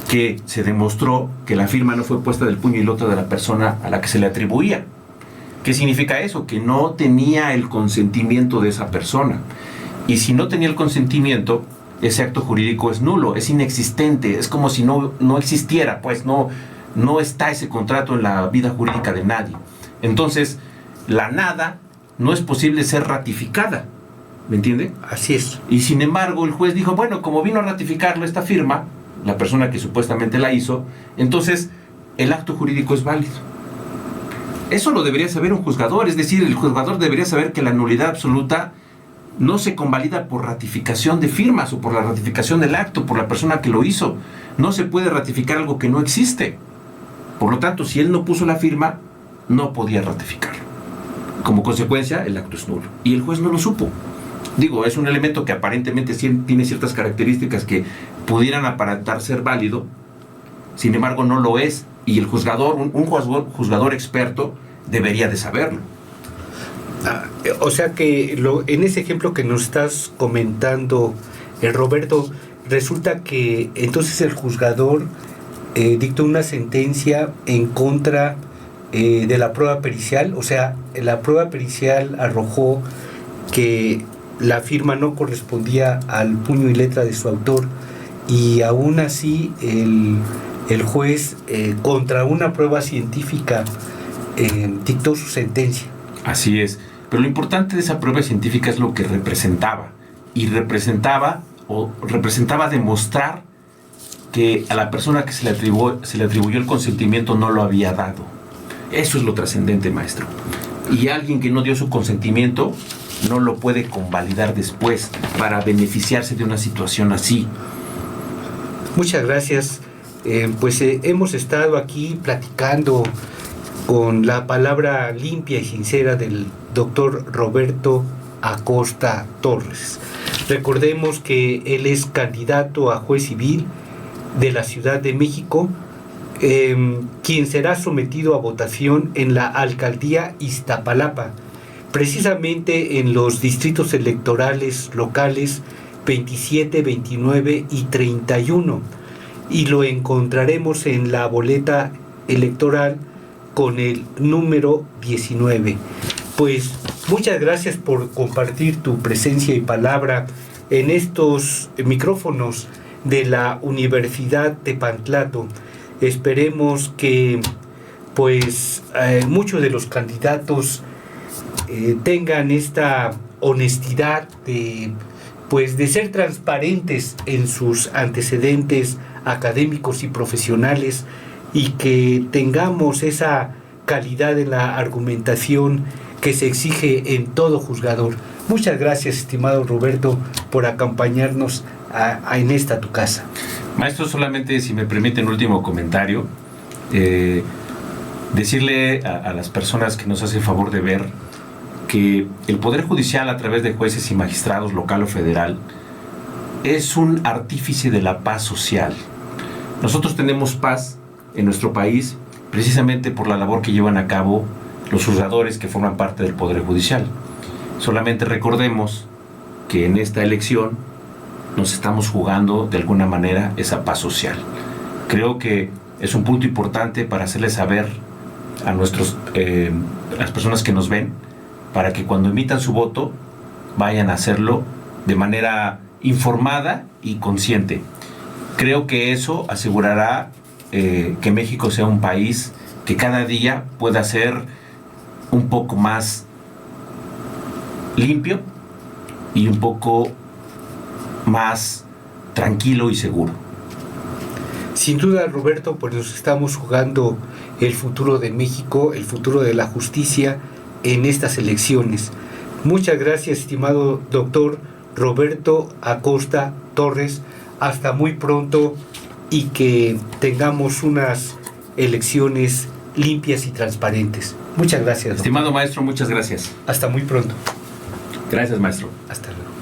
que se demostró que la firma no fue puesta del puño y letra de la persona a la que se le atribuía. ¿Qué significa eso? Que no tenía el consentimiento de esa persona. Y si no tenía el consentimiento, ese acto jurídico es nulo, es inexistente, es como si no existiera, pues no está ese contrato en la vida jurídica de nadie. Entonces, la nada no es posible ser ratificada, ¿me entiende? Así es. Y sin embargo, el juez dijo, bueno, como vino a ratificarlo esta firma, la persona que supuestamente la hizo, entonces el acto jurídico es válido. Eso lo debería saber un juzgador, es decir, el juzgador debería saber que la nulidad absoluta no se convalida por ratificación de firmas o por la ratificación del acto, por la persona que lo hizo. No se puede ratificar algo que no existe. Por lo tanto, si él no puso la firma, no podía ratificarlo. Como consecuencia, el acto es nulo. Y el juez no lo supo. Digo, es un elemento que aparentemente tiene ciertas características que pudieran aparentar ser válido, sin embargo no lo es, y el juzgador, un juzgador experto, debería de saberlo. O sea que en ese ejemplo que nos estás comentando, Roberto, resulta que entonces el juzgador dictó una sentencia en contra de la prueba pericial, o sea, la prueba pericial arrojó que la firma no correspondía al puño y letra de su autor, y aún así el juez, contra una prueba científica, dictó su sentencia. Así es, pero lo importante de esa prueba científica es lo que representaba, y representaba demostrar que a la persona que se le atribuyó el consentimiento no lo había dado. Eso es lo trascendente, maestro. Y alguien que no dio su consentimiento no lo puede convalidar después para beneficiarse de una situación así. Muchas gracias. Hemos estado aquí platicando con la palabra limpia y sincera del doctor Roberto Acosta Torres. Recordemos que él es candidato a juez civil de la Ciudad de México, quien será sometido a votación en la alcaldía Iztapalapa, precisamente en los distritos electorales locales 27, 29 y 31, y lo encontraremos en la boleta electoral con el número 19. Pues muchas gracias por compartir tu presencia y palabra en estos micrófonos de la Universidad Tepantlato. Esperemos que muchos de los candidatos tengan esta honestidad de ser transparentes en sus antecedentes académicos y profesionales, y que tengamos esa calidad en la argumentación que se exige en todo juzgador. Muchas gracias, estimado Roberto, por acompañarnos en esta tu casa. Maestro, solamente si me permite un último comentario, decirle a las personas que nos hacen favor de ver que el Poder Judicial, a través de jueces y magistrados local o federal, es un artífice de la paz social. Nosotros tenemos paz en nuestro país precisamente por la labor que llevan a cabo los juzgadores que forman parte del Poder Judicial. Solamente recordemos que en esta elección nos estamos jugando de alguna manera esa paz social. Creo que es un punto importante para hacerles saber a las personas que nos ven, para que cuando emitan su voto vayan a hacerlo de manera informada y consciente. Creo que eso asegurará que México sea un país que cada día pueda ser un poco más limpio y un poco más tranquilo y seguro. Sin duda, Roberto, pues nos estamos jugando el futuro de México, el futuro de la justicia en estas elecciones. Muchas gracias, estimado doctor Roberto Acosta Torres. Hasta muy pronto y que tengamos unas elecciones limpias y transparentes. Muchas gracias, doctor. Estimado maestro, muchas gracias. Hasta muy pronto. Gracias, maestro. Hasta luego.